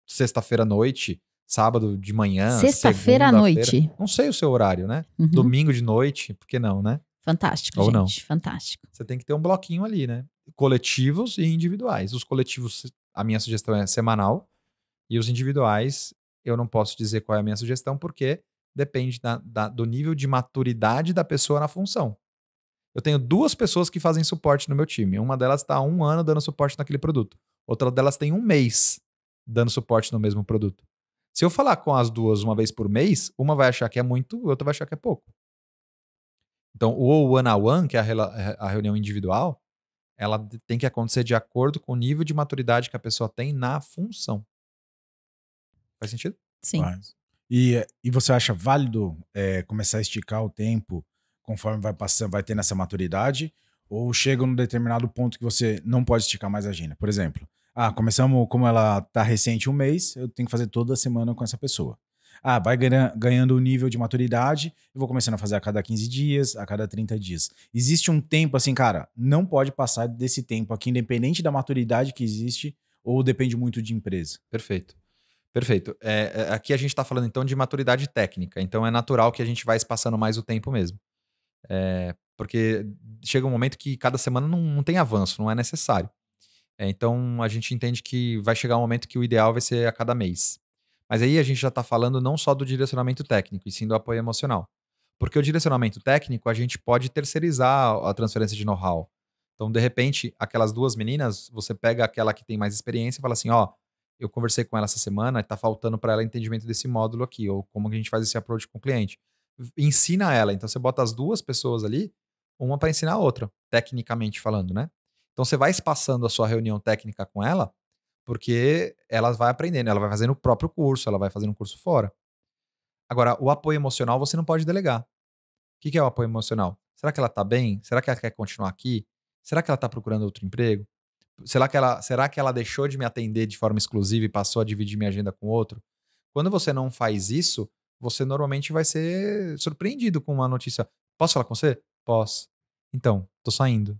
S3: sexta-feira à noite, sábado de manhã,
S1: Sexta-feira à noite.
S3: Não sei o seu horário, né?
S1: Uhum.
S3: Domingo de noite, por que não, né?
S1: Fantástico,
S3: Ou
S1: gente.
S3: não.
S1: Fantástico.
S3: Você tem que ter um bloquinho ali, né? Coletivos e individuais. Os coletivos, a minha sugestão é semanal. E os individuais, eu não posso dizer qual é a minha sugestão, porque depende do nível de maturidade da pessoa na função. Eu tenho 2 pessoas que fazem suporte no meu time. Uma delas está há 1 ano dando suporte naquele produto. Outra delas tem 1 mês dando suporte no mesmo produto. Se eu falar com as 2 uma vez por mês, uma vai achar que é muito, a outra vai achar que é pouco. Então, o one-on-one, que é a reunião individual, ela tem que acontecer de acordo com o nível de maturidade que a pessoa tem na função. Faz sentido?
S1: Sim.
S2: Faz. E você acha válido começar a esticar o tempo conforme vai passando, vai tendo essa maturidade? Ou chega num determinado ponto que você não pode esticar mais a agenda? Por exemplo, começamos, como ela tá recente 1 mês, eu tenho que fazer toda semana com essa pessoa. Vai ganhando o nível de maturidade, eu vou começando a fazer a cada 15 dias, a cada 30 dias. Existe um tempo assim, cara, não pode passar desse tempo aqui, independente da maturidade que existe, ou depende muito de empresa?
S3: Perfeito. Perfeito. Aqui a gente está falando então de maturidade técnica, então é natural que a gente vai espaçando mais o tempo mesmo. Porque chega um momento que cada semana não tem avanço, não é necessário. Então a gente entende que vai chegar um momento que o ideal vai ser a cada mês. Mas aí a gente já está falando não só do direcionamento técnico, e sim do apoio emocional. Porque o direcionamento técnico a gente pode terceirizar a transferência de know-how. Então, de repente, aquelas 2 meninas, você pega aquela que tem mais experiência e fala assim, eu conversei com ela essa semana e tá faltando para ela entendimento desse módulo aqui, ou como que a gente faz esse approach com o cliente. Ensina ela. Então, você bota as 2 pessoas ali, uma para ensinar a outra, tecnicamente falando, né? Então, você vai espaçando a sua reunião técnica com ela, porque ela vai aprendendo, ela vai fazendo o próprio curso, ela vai fazendo um curso fora. Agora, o apoio emocional você não pode delegar. O que é o apoio emocional? Será que ela tá bem? Será que ela quer continuar aqui? Será que ela tá procurando outro emprego? Será que ela deixou de me atender de forma exclusiva e passou a dividir minha agenda com outro? Quando você não faz isso, você normalmente vai ser surpreendido com uma notícia. Posso falar com você? Posso. Então, tô saindo.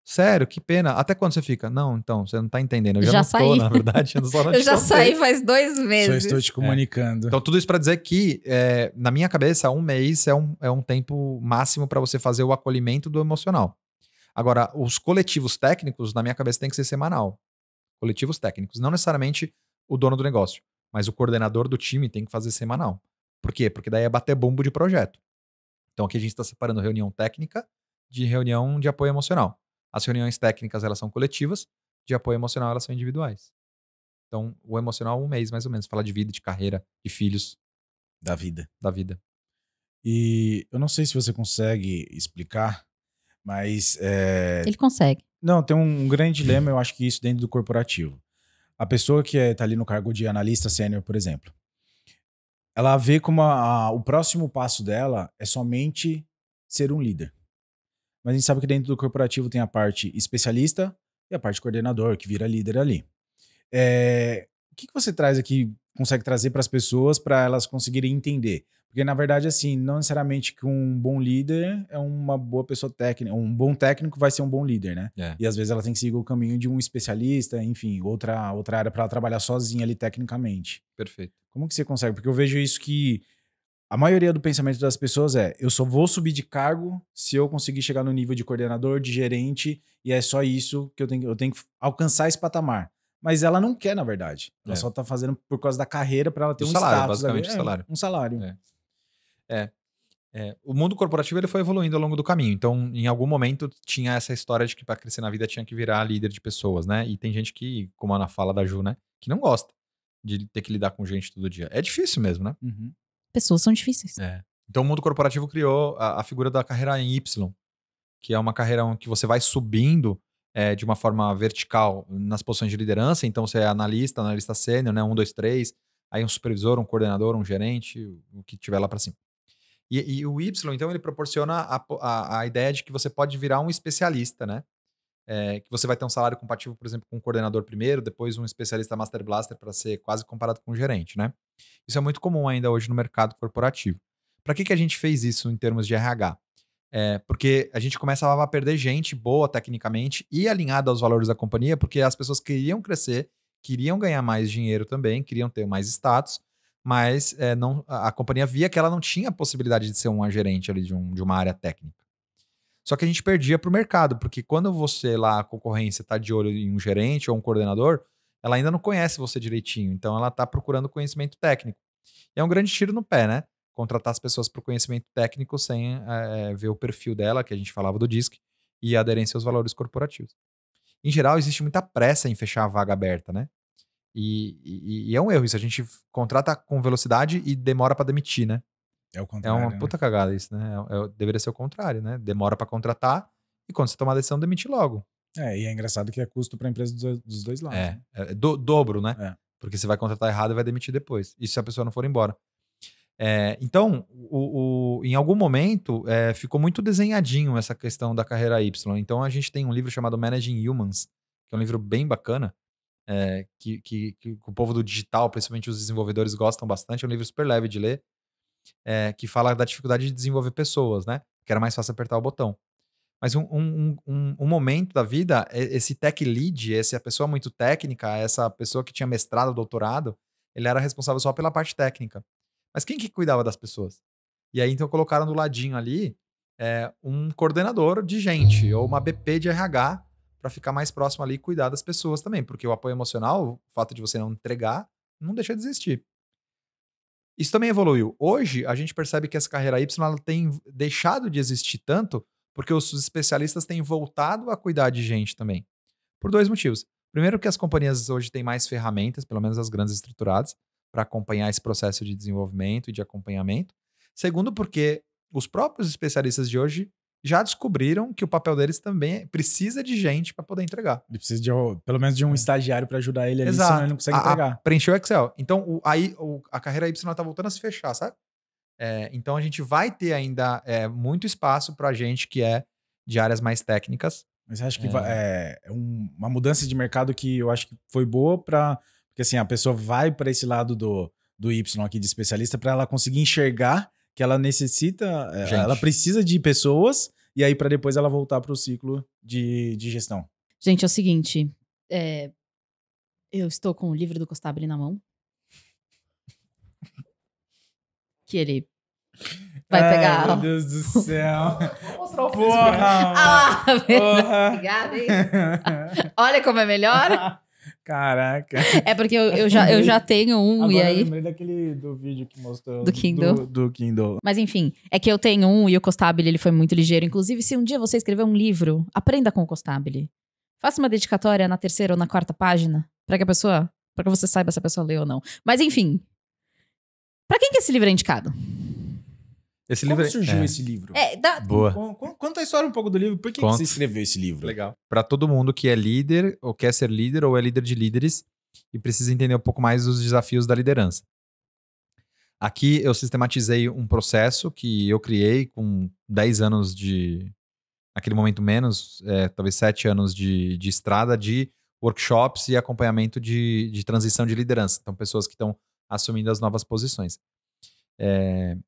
S3: Sério, que pena. Até quando você fica? Não, então, você não tá entendendo. Eu já não
S1: saí.
S3: tô, na verdade. Eu só não
S1: Eu
S3: te
S1: já
S3: contei.
S1: saí faz 2 meses.
S2: Só estou te comunicando.
S3: Então, tudo isso para dizer que, na minha cabeça, 1 mês é um tempo máximo para você fazer o acolhimento do emocional. Agora, os coletivos técnicos, na minha cabeça, tem que ser semanal. Coletivos técnicos. Não necessariamente o dono do negócio, mas o coordenador do time tem que fazer semanal. Por quê? Porque daí é bater bumbo de projeto. Então, aqui a gente está separando reunião técnica de reunião de apoio emocional. As reuniões técnicas, elas são coletivas, de apoio emocional, elas são individuais. Então, o emocional, 1 mês, mais ou menos. Fala de vida, de carreira, de filhos.
S2: Da vida.
S3: Da vida.
S2: E eu não sei se você consegue explicar, mas...
S1: Ele consegue.
S2: Não, tem um grande dilema, eu acho que isso dentro do corporativo. A pessoa que tá ali no cargo de analista sênior, por exemplo, ela vê como o próximo passo dela é somente ser um líder. Mas a gente sabe que dentro do corporativo tem a parte especialista e a parte coordenador, que vira líder ali. O que você traz aqui, consegue trazer para as pessoas para elas conseguirem entender? Porque, na verdade, assim, não necessariamente que um bom líder é uma boa pessoa técnica. Um bom técnico vai ser um bom líder, né? E às vezes ela tem que seguir o caminho de um especialista, enfim, outra área para ela trabalhar sozinha ali tecnicamente.
S3: Perfeito.
S2: Como que você consegue? Porque eu vejo isso que a maioria do pensamento das pessoas eu só vou subir de cargo se eu conseguir chegar no nível de coordenador, de gerente, e é só isso que eu tenho que alcançar esse patamar. Mas ela não quer, na verdade. Ela só tá fazendo por causa da carreira para ela ter um
S3: salário,
S2: status.
S3: basicamente, salário.
S2: Um salário.
S3: O mundo corporativo ele foi evoluindo ao longo do caminho. Então, em algum momento, tinha essa história de que para crescer na vida tinha que virar líder de pessoas, né? E tem gente que, como a Ana fala da Ju, né? Que não gosta de ter que lidar com gente todo dia. É difícil mesmo, né?
S2: Uhum.
S1: Pessoas são difíceis.
S3: Então, o mundo corporativo criou a figura da carreira em Y, que é uma carreira que você vai subindo de uma forma vertical nas posições de liderança. Então, você é analista sênior, né? 1, 2, 3. Aí um supervisor, um coordenador, um gerente, o que tiver lá para cima. E o Y, então, ele proporciona a ideia de que você pode virar um especialista, né? Que você vai ter um salário compatível, por exemplo, com um coordenador primeiro, depois um especialista Master Blaster para ser quase comparado com um gerente, né? Isso é muito comum ainda hoje no mercado corporativo. Para que a gente fez isso em termos de RH? Porque a gente começava a perder gente boa tecnicamente e alinhada aos valores da companhia, porque as pessoas queriam crescer, queriam ganhar mais dinheiro também, queriam ter mais status, mas a companhia via que ela não tinha a possibilidade de ser uma gerente ali de uma área técnica. Só que a gente perdia para o mercado, porque quando você lá, a concorrência, está de olho em um gerente ou um coordenador, ela ainda não conhece você direitinho, então ela está procurando conhecimento técnico. E é um grande tiro no pé, né? contratar as pessoas para o conhecimento técnico sem ver o perfil dela, que a gente falava do DISC, e a aderência aos valores corporativos. Em geral, existe muita pressa em fechar a vaga aberta, né? E é um erro isso. A gente contrata com velocidade e demora para demitir, né?
S2: É o
S3: É
S2: contrário,
S3: uma
S2: né?
S3: puta cagada isso, né? Deveria ser o contrário, né? Demora para contratar e quando você tomar a decisão, demite logo.
S2: E é engraçado que é custo para a empresa dos dois lados. Né?
S3: Dobro, né?
S2: É.
S3: Porque você vai contratar errado e vai demitir depois. Isso se a pessoa não for embora. Então, em algum momento, ficou muito desenhadinho essa questão da carreira Y. Então, a gente tem um livro chamado Managing Humans, que é um livro bem bacana, que o povo do digital, principalmente os desenvolvedores, gostam bastante. É um livro super leve de ler, que fala da dificuldade de desenvolver pessoas, né? Que era mais fácil apertar o botão. Mas um momento da vida, esse tech lead, essa pessoa muito técnica, essa pessoa que tinha mestrado, doutorado, ele era responsável só pela parte técnica. Mas quem que cuidava das pessoas? E aí, então, colocaram do ladinho ali um coordenador de gente, ou uma BP de RH, para ficar mais próximo ali e cuidar das pessoas também. Porque o apoio emocional, o fato de você não entregar, não deixa de existir. Isso também evoluiu. Hoje, a gente percebe que essa carreira Y ela tem deixado de existir tanto porque os especialistas têm voltado a cuidar de gente também. Por 2 motivos. Primeiro, que as companhias hoje têm mais ferramentas, pelo menos as grandes estruturadas, para acompanhar esse processo de desenvolvimento e de acompanhamento. Segundo, porque os próprios especialistas de hoje já descobriram que o papel deles também precisa de gente para poder entregar.
S2: Ele precisa pelo menos de um estagiário para ajudar ele ali,
S3: Exato.
S2: senão ele não consegue entregar.
S3: Preencher o Excel. Então, a carreira Y está voltando a se fechar, sabe? Então, a gente vai ter ainda muito espaço para gente que é de áreas mais técnicas.
S2: Mas você acha que uma mudança de mercado que eu acho que foi boa porque assim, a pessoa vai para esse lado do Y aqui de especialista para ela conseguir enxergar que ela necessita, ela precisa de pessoas e aí para depois ela voltar para o ciclo de gestão.
S1: Gente, é o seguinte, eu estou com o livro do Costabile na mão. Que ele vai pegar...
S2: Meu Deus do céu.
S1: Vou mostrar o
S2: Porra!
S1: Obrigada, hein? Olha como é melhor.
S2: Caraca.
S1: É porque eu já tenho um.
S2: Agora
S1: e aí...
S2: eu lembrei daquele do vídeo que mostrou.
S1: Do Kindle.
S2: Do Kindle.
S1: Mas enfim, é que eu tenho um e o Costabile ele foi muito ligeiro. Inclusive, se um dia você escrever um livro, aprenda com o Costabile. Faça uma dedicatória na 3ª ou na 4ª página para que você saiba se a pessoa leu ou não. Mas enfim, para quem que esse livro é indicado?
S2: Como surgiu esse livro?
S3: Boa.
S2: Conta a história um pouco do livro. Por que você escreveu esse livro?
S3: Legal. Para todo mundo que é líder, ou quer ser líder, ou é líder de líderes, e precisa entender um pouco mais dos desafios da liderança. Aqui eu sistematizei um processo que eu criei com 10 anos naquele momento menos, talvez 7 anos de estrada, de workshops e acompanhamento de transição de liderança. Então, pessoas que estão assumindo as novas posições.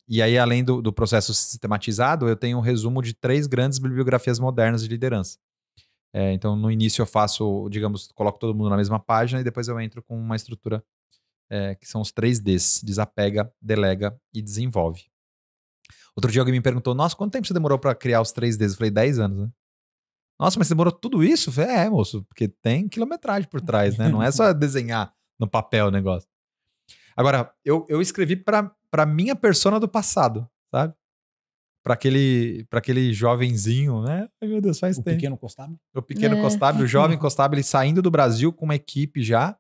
S3: E aí, além do processo sistematizado, eu tenho um resumo de 3 grandes bibliografias modernas de liderança. Então, no início eu faço, digamos, coloco todo mundo na mesma página e depois eu entro com uma estrutura que são os 3 Ds: desapega, delega e desenvolve. Outro dia alguém me perguntou, nossa, quanto tempo você demorou para criar os 3 Ds? Eu falei, 10 anos, né? Nossa, mas você demorou tudo isso? Eu falei, moço, porque tem quilometragem por trás, né? Não é só desenhar no papel o negócio. Agora, eu escrevi para minha persona do passado, sabe? Para aquele jovenzinho, né? Ai, meu Deus, faz tempo.
S2: O pequeno Costabile?
S3: O pequeno Costabile, o jovem Costabile saindo do Brasil com uma equipe já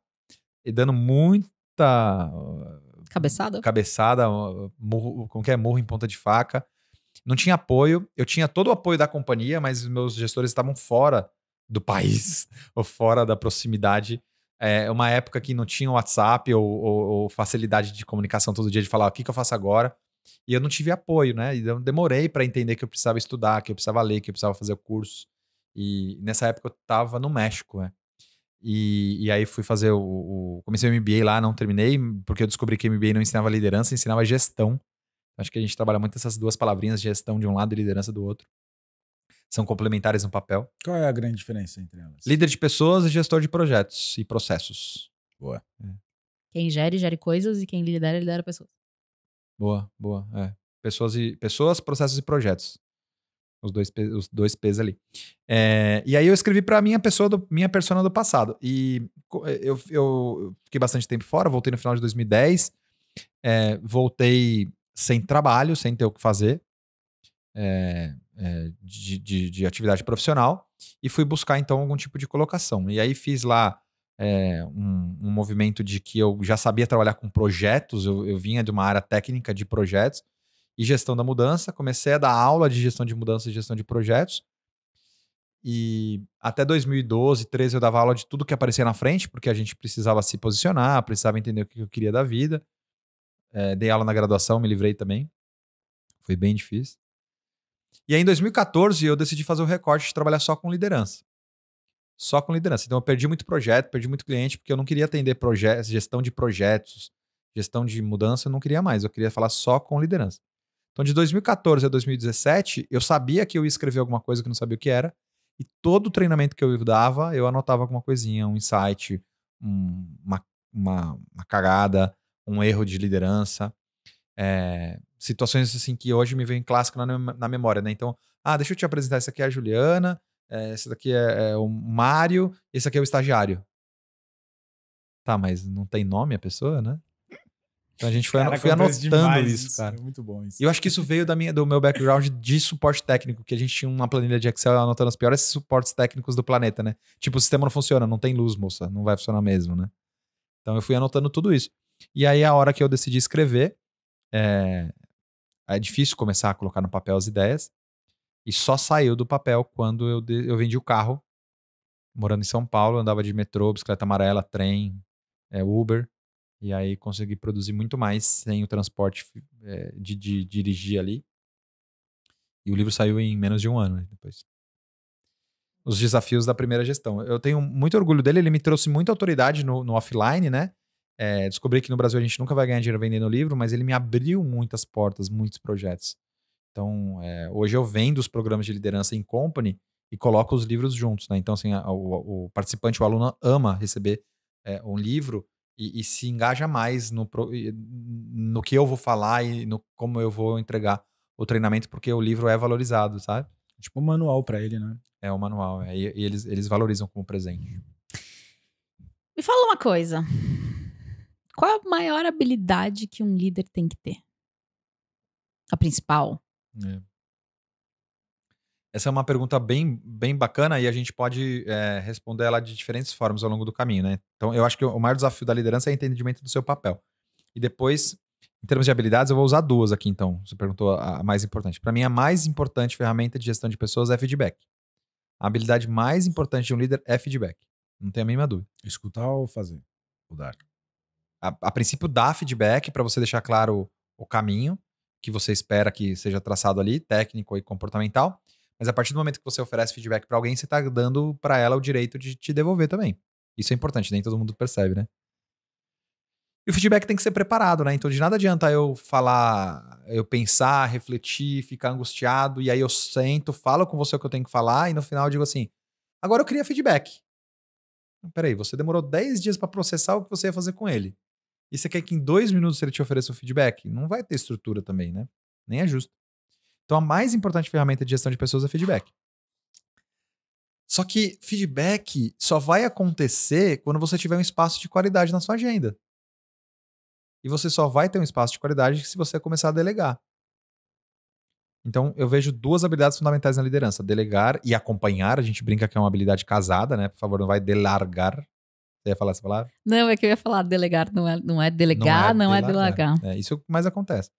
S3: e dando muita cabeçada, murro em ponta de faca. Não tinha apoio. Eu tinha todo o apoio da companhia, mas meus gestores estavam fora do país ou fora da proximidade. Uma época que não tinha WhatsApp ou facilidade de comunicação todo dia, de falar o que eu faço agora. E eu não tive apoio, né? E eu demorei para entender que eu precisava estudar, que eu precisava ler, que eu precisava fazer o curso. E nessa época eu estava no México, né? E aí fui fazer comecei o MBA lá, não terminei, porque eu descobri que o MBA não ensinava liderança, ensinava gestão. Acho que a gente trabalha muito essas 2 palavrinhas, gestão de um lado e liderança do outro. São complementares no papel.
S2: Qual é a grande diferença entre elas?
S3: Líder de pessoas e gestor de projetos e processos.
S2: Boa.
S1: Quem gere coisas e quem lidera pessoas.
S3: Boa. Pessoas, processos e projetos. Os dois P's ali. E aí eu escrevi para minha persona do passado. E eu fiquei bastante tempo fora, voltei no final de 2010. Voltei sem trabalho, sem ter o que fazer, de atividade profissional, e fui buscar então algum tipo de colocação. E aí fiz lá um movimento de que eu já sabia trabalhar com projetos, eu vinha de uma área técnica de projetos e gestão da mudança, comecei a dar aula de gestão de mudança e gestão de projetos, e até 2012, 2013 eu dava aula de tudo que aparecia na frente, porque a gente precisava se posicionar, precisava entender o que eu queria da vida. Dei aula na graduação, me livrei também. Foi bem difícil. E aí em 2014 eu decidi fazer o recorte de trabalhar só com liderança. Só com liderança. Então eu perdi muito projeto, perdi muito cliente, porque eu não queria atender projetos, gestão de projetos, gestão de mudança, eu não queria mais. Eu queria falar só com liderança. Então de 2014 a 2017, eu sabia que eu ia escrever alguma coisa que eu não sabia o que era. E todo o treinamento que eu dava, eu anotava alguma coisinha, um insight, uma cagada, um erro de liderança. Situações assim que hoje me vem clássico na memória, né? Então, deixa eu te apresentar, essa aqui é a Juliana, esse daqui é o Mário, esse aqui é o estagiário. Tá, mas não tem nome a pessoa, né? Então a gente foi anotando isso, cara.
S2: É muito bom isso.
S3: E eu acho que isso veio do meu background de suporte técnico, que a gente tinha uma planilha de Excel anotando os piores suportes técnicos do planeta, né? Tipo, o sistema não funciona, não tem luz, moça, não vai funcionar mesmo, né? Então eu fui anotando tudo isso. E aí a hora que eu decidi escrever, é difícil começar a colocar no papel as ideias, e só saiu do papel quando eu vendi o carro, morando em São Paulo, eu andava de metrô, bicicleta amarela, trem, Uber, e aí consegui produzir muito mais sem o transporte de dirigir ali. E o livro saiu em menos de um ano depois. Os desafios da primeira gestão. Eu tenho muito orgulho dele, ele me trouxe muita autoridade no offline, né? Descobri que no Brasil a gente nunca vai ganhar dinheiro vendendo livro, mas ele me abriu muitas portas, muitos projetos. Então, hoje eu vendo os programas de liderança em company e coloco os livros juntos, né? Então, assim, o participante, o aluno ama receber um livro e se engaja mais no que eu vou falar e no como eu vou entregar o treinamento, porque o livro é valorizado, sabe?
S2: Tipo um manual pra ele, né?
S3: É um manual, e eles valorizam como presente.
S1: Me fala uma coisa. Qual é a maior habilidade que um líder tem que ter? A principal?
S3: Essa é uma pergunta bem, bem bacana e a gente pode responder ela de diferentes formas ao longo do caminho, né? Então, eu acho que o maior desafio da liderança é o entendimento do seu papel. E depois, em termos de habilidades, eu vou usar duas aqui, então. Você perguntou a mais importante. Para mim, a mais importante ferramenta de gestão de pessoas é feedback. A habilidade mais importante de um líder é feedback. Não tenho a mínima dúvida.
S2: Escutar ou fazer? Ou dar?
S3: A princípio, dá feedback para você deixar claro o caminho que você espera que seja traçado ali, técnico e comportamental. Mas a partir do momento que você oferece feedback para alguém, você está dando para ela o direito de te devolver também. Isso é importante, nem todo mundo percebe, né? E o feedback tem que ser preparado, né? Então de nada adianta eu falar, eu pensar, refletir, ficar angustiado, e aí eu sento, falo com você o que eu tenho que falar, e no final eu digo assim, agora eu queria feedback. Peraí, você demorou 10 dias para processar o que você ia fazer com ele. E você quer que em 2 minutos ele te ofereça o feedback? Não vai ter estrutura também, né? Nem é justo. Então a mais importante ferramenta de gestão de pessoas é feedback. Só que feedback só vai acontecer quando você tiver um espaço de qualidade na sua agenda. E você só vai ter um espaço de qualidade se você começar a delegar. Então eu vejo duas habilidades fundamentais na liderança: delegar e acompanhar. A gente brinca que é uma habilidade casada, né? Por favor, não vai delargar. Você ia falar essa palavra?
S1: Não, é que eu ia falar delegar, não é delegar, não é delegar.
S3: Isso é o que mais acontece.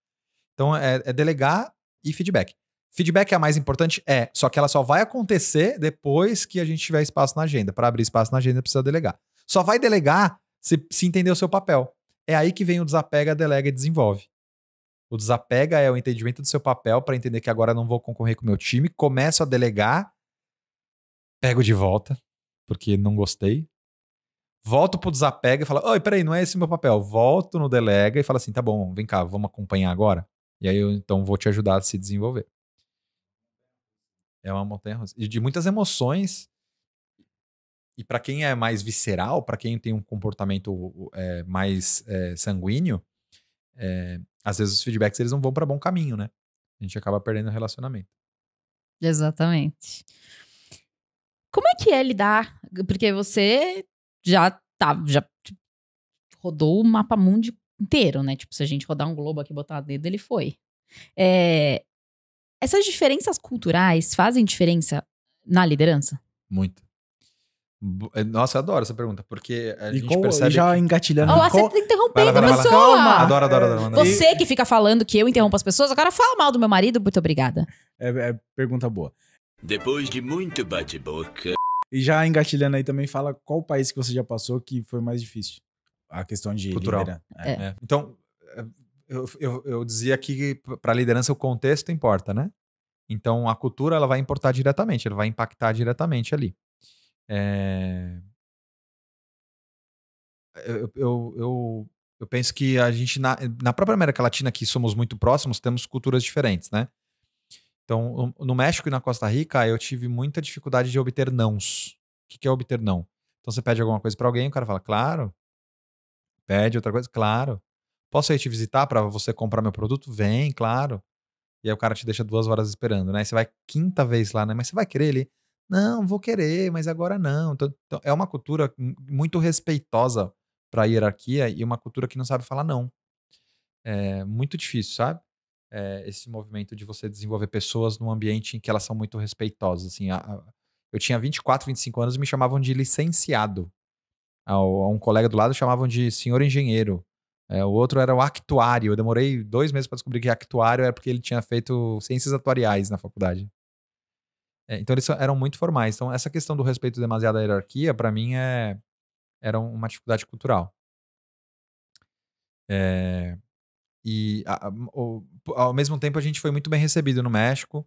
S3: Então é delegar e feedback. Feedback é a mais importante? Só que ela só vai acontecer depois que a gente tiver espaço na agenda. Para abrir espaço na agenda, precisa delegar. Só vai delegar se entender o seu papel. É aí que vem o desapega, delega e desenvolve. O desapega é o entendimento do seu papel para entender que agora não vou concorrer com o meu time. Começo a delegar, pego de volta, porque não gostei. Volto pro desapega e falo, oi, peraí, não é esse o meu papel. Volto no delega e falo assim, tá bom, vem cá, vamos acompanhar agora? E aí eu então vou te ajudar a se desenvolver. É uma montanha-russa. E de muitas emoções. E para quem é mais visceral, para quem tem um comportamento mais sanguíneo, às vezes os feedbacks eles não vão para bom caminho, né? A gente acaba perdendo o relacionamento.
S1: Exatamente. Como é que é lidar? Porque você já rodou o mapa mundi inteiro, né? Tipo, se a gente rodar um globo aqui e botar o dedo, ele foi. Essas diferenças culturais fazem diferença na liderança?
S3: Muito. Nossa, eu adoro essa pergunta, porque a gente
S2: E
S3: percebe
S2: já
S3: que...
S2: engatilhando.
S1: Olha lá, você tá interrompendo
S3: Vai lá.
S1: a pessoa.
S2: Calma.
S3: Adoro. Manda.
S1: Você que fica falando que eu interrompo as pessoas, agora fala mal do meu marido, muito obrigada.
S2: É pergunta boa.
S4: Depois de muito bate-boca.
S2: E já engatilhando aí também, fala qual país que você já passou que foi mais difícil. A questão de
S3: Cultural.
S2: liderar.
S3: Então, eu dizia que para a liderança o contexto importa, né? Então, a cultura ela vai importar diretamente, ela vai impactar diretamente ali. Eu penso que a gente, na própria América Latina, que somos muito próximos, temos culturas diferentes, né? Então, no México e na Costa Rica, eu tive muita dificuldade de obter nãos. O que é obter não? Então, você pede alguma coisa para alguém, o cara fala, claro. Pede outra coisa, claro. Posso ir te visitar para você comprar meu produto? Vem, claro. E aí o cara te deixa 2 horas esperando, né? Aí você vai 5ª vez lá, né? Mas você vai querer ele? Não, vou querer, mas agora não. Então, é uma cultura muito respeitosa para a hierarquia e uma cultura que não sabe falar não. É muito difícil, sabe? Esse movimento de você desenvolver pessoas num ambiente em que elas são muito respeitosas. Assim, eu tinha 24, 25 anos e me chamavam de licenciado. A um colega do lado chamavam de senhor engenheiro. O outro era o actuário. Eu demorei 2 meses para descobrir que actuário era porque ele tinha feito ciências atuariais na faculdade. Então eles eram muito formais. Então essa questão do respeito demasiado à hierarquia, para mim, era uma dificuldade cultural. E ao mesmo tempo a gente foi muito bem recebido no México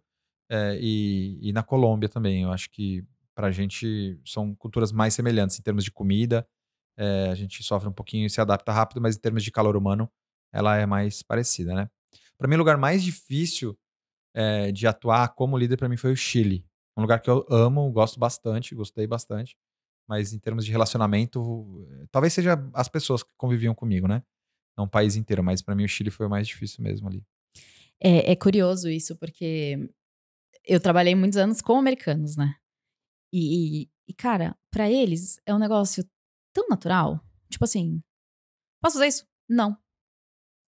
S3: e na Colômbia também. Eu acho que pra gente são culturas mais semelhantes em termos de comida. A gente sofre um pouquinho e se adapta rápido, mas em termos de calor humano, ela é mais parecida, né? Para mim, o lugar mais difícil de atuar como líder para mim foi o Chile. Um lugar que eu amo, gostei bastante. Mas em termos de relacionamento, talvez seja as pessoas que conviviam comigo, né? Não o país inteiro, mas para mim o Chile foi o mais difícil mesmo ali.
S1: É curioso isso, porque eu trabalhei muitos anos com americanos, né? E cara, pra eles é um negócio tão natural. Tipo assim, posso fazer isso? Não. O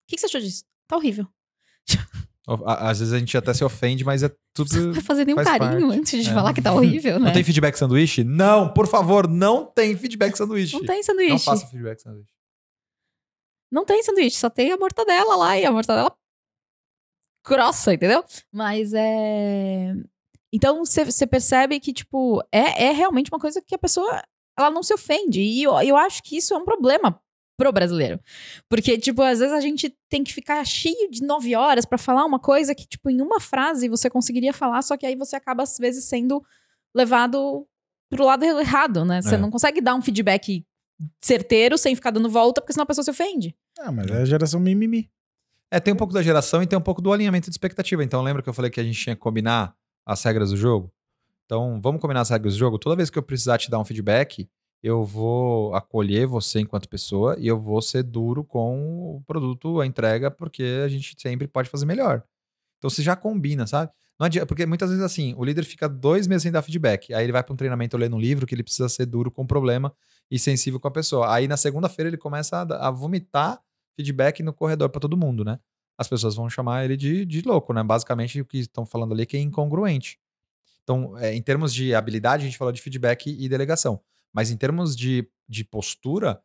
S1: que você achou disso? Tá horrível.
S3: Às vezes a gente até se ofende, mas é tudo.
S1: Você não vai fazer nenhum
S3: faz
S1: carinho
S3: parte.
S1: antes de falar que tá horrível, né?
S3: Não tem feedback sanduíche? Não, por favor, não tem feedback sanduíche.
S1: Não tem sanduíche.
S3: Não faça feedback sanduíche.
S1: Não tem sanduíche, só tem a mortadela lá e a mortadela grossa, entendeu? Mas Então você percebe que, tipo, é realmente uma coisa que a pessoa ela não se ofende. E eu acho que isso é um problema pro brasileiro. Porque, tipo, às vezes a gente tem que ficar cheio de 9 horas pra falar uma coisa que, tipo, em uma frase você conseguiria falar, só que aí você acaba, às vezes, sendo levado pro lado errado, né? Você não consegue dar um feedback certeiro sem ficar dando volta, porque senão a pessoa se ofende.
S2: Mas é a geração mimimi.
S3: Tem um pouco da geração e tem um pouco do alinhamento de expectativa. Então, lembra que eu falei que a gente tinha que combinar as regras do jogo? Então, vamos combinar as regras do jogo? Toda vez que eu precisar te dar um feedback, eu vou acolher você enquanto pessoa e eu vou ser duro com o produto, a entrega, porque a gente sempre pode fazer melhor. Então, você já combina, sabe? Não adianta, porque muitas vezes assim, o líder fica 2 meses sem dar feedback. Aí ele vai para um treinamento lendo um livro que ele precisa ser duro com o problema e sensível com a pessoa. Aí na segunda-feira ele começa a vomitar feedback no corredor para todo mundo, né? As pessoas vão chamar ele de louco, né? Basicamente o que estão falando ali é que é incongruente. Então, em termos de habilidade, a gente falou de feedback e delegação. Mas em termos de postura,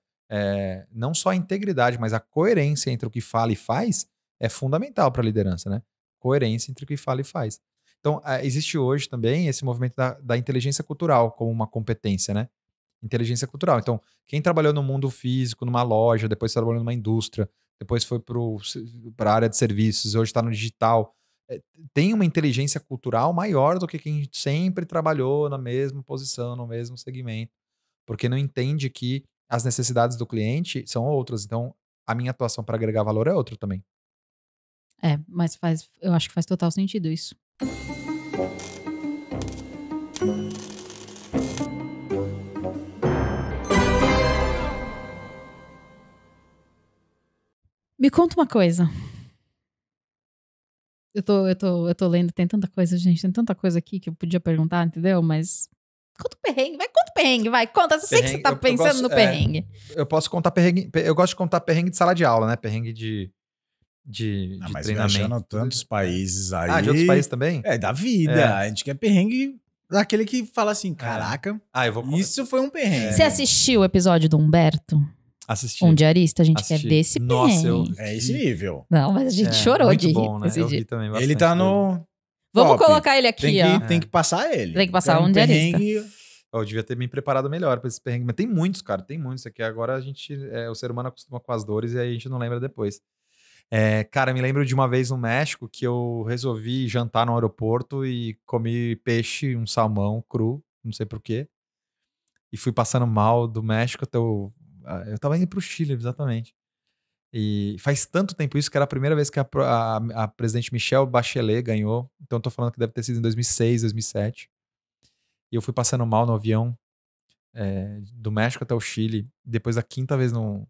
S3: não só a integridade, mas a coerência entre o que fala e faz é fundamental para a liderança, né? Coerência entre o que fala e faz. Então, existe hoje também esse movimento da inteligência cultural como uma competência, né? Inteligência cultural. Então, quem trabalhou no mundo físico, numa loja, depois trabalhou numa indústria, depois foi para a área de serviços, hoje está no digital, tem uma inteligência cultural maior do que quem sempre trabalhou na mesma posição, no mesmo segmento, porque não entende que as necessidades do cliente são outras. Então, a minha atuação para agregar valor é outra também.
S1: Mas eu acho que faz total sentido isso. Me conta uma coisa. Eu tô lendo, tem tanta coisa, gente, tem tanta coisa aqui que eu podia perguntar, entendeu? Mas Conta o perrengue, conta o perrengue, vai. Conta, eu sei que você tá pensando no perrengue.
S3: Eu posso contar perrengue, eu gosto de contar perrengue de sala de aula, né? Perrengue de
S2: Mas
S3: treinamento.
S2: viajando tantos países aí...
S3: de outros países também?
S2: Da vida. A gente quer perrengue daquele que fala assim, caraca,
S3: eu vou...
S2: isso foi um perrengue.
S1: Você assistiu o episódio do Humberto?
S3: Assisti.
S1: Um diarista? A gente quer ver esse
S3: Nossa,
S1: perrengue.
S2: É esse nível.
S1: Não, mas a gente chorou
S3: muito
S1: de
S3: bom,
S1: rir
S3: né?
S1: esse
S3: Eu
S1: dia.
S3: vi também bastante.
S2: Ele tá no...
S1: Vamos
S2: top.
S1: colocar ele aqui, ó.
S2: Tem que passar ele.
S1: Tem que passar um
S2: diarista.
S3: Eu devia ter me preparado melhor pra esse perrengue. Mas tem muitos, cara. Tem muitos. Aqui agora a gente... o ser humano acostuma com as dores e aí a gente não lembra depois. Cara, me lembro de uma vez no México que eu resolvi jantar no aeroporto e comi peixe, um salmão cru, não sei porquê. E fui passando mal do México até eu tava indo pro Chile, exatamente. E faz tanto tempo isso que era a primeira vez que a presidente Michelle Bachelet ganhou. Então eu tô falando que deve ter sido em 2006, 2007. E eu fui passando mal no avião do México até o Chile. Depois da quinta vez no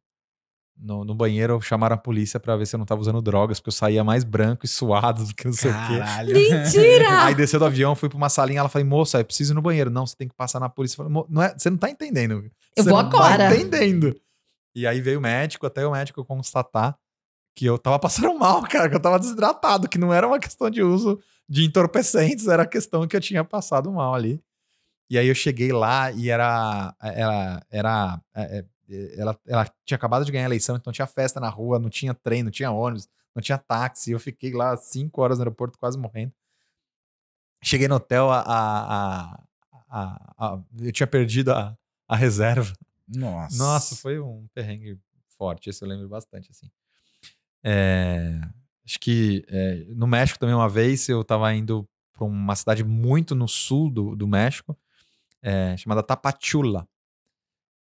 S3: banheiro, chamaram a polícia pra ver se eu não tava usando drogas, porque eu saía mais branco e suado do que não sei o quê.
S1: Mentira!
S3: Aí desceu do avião, fui pra uma salinha, ela falou, moça, eu preciso ir no banheiro. Não, você tem que passar na polícia. Eu falei, você não tá entendendo.
S1: Eu vou agora.
S3: Tá entendendo. E aí veio o médico, até o médico constatar que eu tava passando mal, cara, que eu tava desidratado, que não era uma questão de uso de entorpecentes, era a questão que eu tinha passado mal ali. E aí eu cheguei lá e ela tinha acabado de ganhar a eleição, então tinha festa na rua, não tinha trem, não tinha ônibus, não tinha táxi. Eu fiquei lá 5 horas no aeroporto quase morrendo. Cheguei no hotel, eu tinha perdido a reserva. Nossa, foi um perrengue forte, esse eu lembro bastante, assim. Acho que no México também uma vez eu tava indo pra uma cidade muito no sul do México, chamada Tapachula.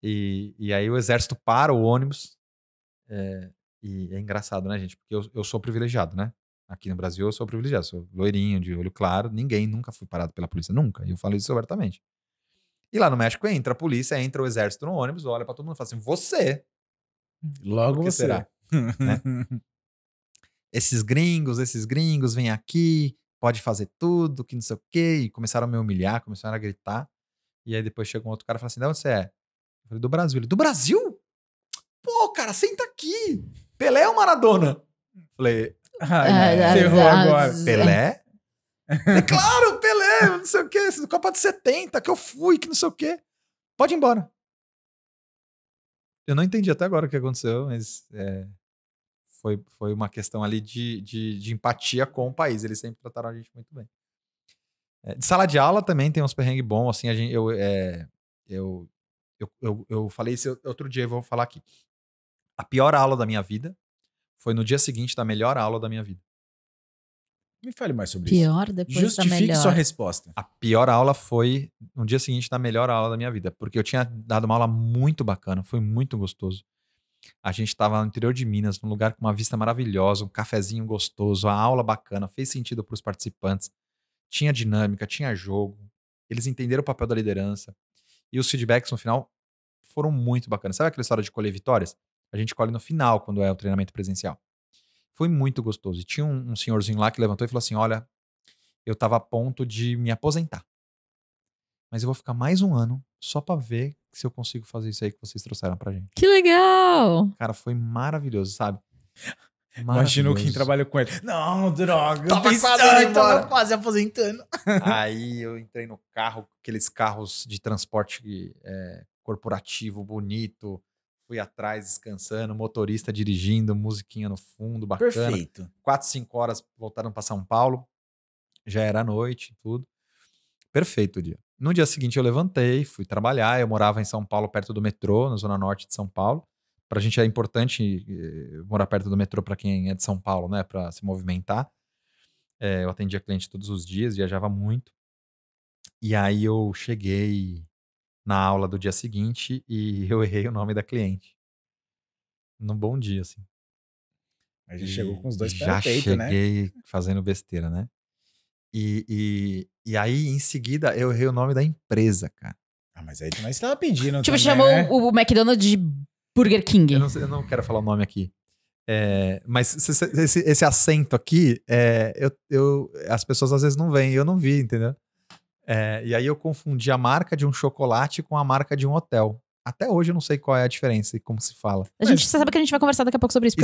S3: E aí o exército para o ônibus. E é engraçado, né, gente? Porque eu sou privilegiado, né? Aqui no Brasil eu sou privilegiado. Sou loirinho, de olho claro. Nunca fui parado pela polícia. Nunca. E eu falo isso abertamente. E lá no México entra a polícia, entra o exército no ônibus, olha pra todo mundo e fala assim, você.
S2: Logo você.
S3: Será? Né? Esses gringos vêm aqui, pode fazer tudo, que não sei o quê. E começaram a me humilhar, começaram a gritar. E aí depois chega um outro cara e fala assim, de onde você é? Eu falei, do Brasil. Ele, do Brasil? Pô, cara, senta aqui. Pelé ou Maradona? Eu falei,
S2: ferrou agora.
S3: Pelé? É claro, Pelé, não sei o quê, Copa de 70, que eu fui, que não sei o quê. Pode ir embora. Eu não entendi até agora o que aconteceu, mas foi uma questão ali de empatia com o país. Eles sempre trataram a gente muito bem. De sala de aula também tem uns perrengues bons, assim, eu falei isso outro dia, eu vou falar aqui. A pior aula da minha vida foi no dia seguinte da melhor aula da minha vida.
S2: Me fale mais sobre
S1: Pior
S2: isso.
S1: depois
S2: Justifique
S1: da melhor.
S2: sua resposta.
S3: A pior aula foi no dia seguinte da melhor aula da minha vida, porque eu tinha dado uma aula muito bacana, foi muito gostoso. A gente estava no interior de Minas, num lugar com uma vista maravilhosa, um cafezinho gostoso, a aula bacana, fez sentido para os participantes, tinha dinâmica, tinha jogo, eles entenderam o papel da liderança e os feedbacks no final foram muito bacanas. Sabe aquela história de colher vitórias? A gente colhe no final, quando é o treinamento presencial. Foi muito gostoso. E tinha um senhorzinho lá que levantou e falou assim, olha, eu tava a ponto de me aposentar. Mas eu vou ficar mais um ano só pra ver se eu consigo fazer isso aí que vocês trouxeram pra gente.
S1: Que legal!
S3: Cara, foi maravilhoso, sabe?
S2: Imaginou quem trabalha com ele. Não, droga.
S3: Tava
S2: quase aposentando.
S3: Aí eu entrei no carro, aqueles carros de transporte corporativo, bonito. Fui atrás, descansando, motorista dirigindo, musiquinha no fundo, bacana.
S2: Perfeito.
S3: 4, 5 horas voltaram para São Paulo. Já era noite, tudo. Perfeito o dia. No dia seguinte eu levantei, fui trabalhar. Eu morava em São Paulo, perto do metrô, na zona norte de São Paulo. Pra gente é importante morar perto do metrô para quem é de São Paulo, né? Pra se movimentar. Eu atendia cliente todos os dias, viajava muito. E aí eu cheguei na aula do dia seguinte e eu errei o nome da cliente. Num bom dia, assim.
S2: A gente chegou com os dois pés
S3: já
S2: no peito, né?
S3: cheguei fazendo besteira, né? E aí, em seguida, eu errei o nome da empresa, cara.
S2: Ah, mas aí você estava pedindo
S1: Tipo,
S2: também,
S1: chamou
S2: né?
S1: o McDonald's de Burger King.
S3: Eu não quero falar o nome aqui. Mas esse acento aqui, as pessoas às vezes não veem. Eu não vi, entendeu? E aí eu confundi a marca de um chocolate com a marca de um hotel. Até hoje eu não sei qual é a diferença e como se fala.
S1: Você sabe que a gente vai conversar daqui a pouco sobre isso.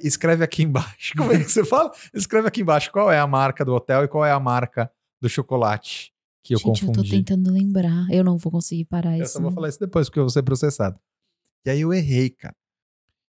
S3: Escreve aqui embaixo. Como é que você fala? Escreve aqui embaixo qual é a marca do hotel e qual é a marca do chocolate que eu confundi.
S1: Eu tô tentando lembrar. Eu não vou conseguir parar isso.
S3: Eu só vou falar isso depois, porque eu vou ser processado. E aí eu errei, cara.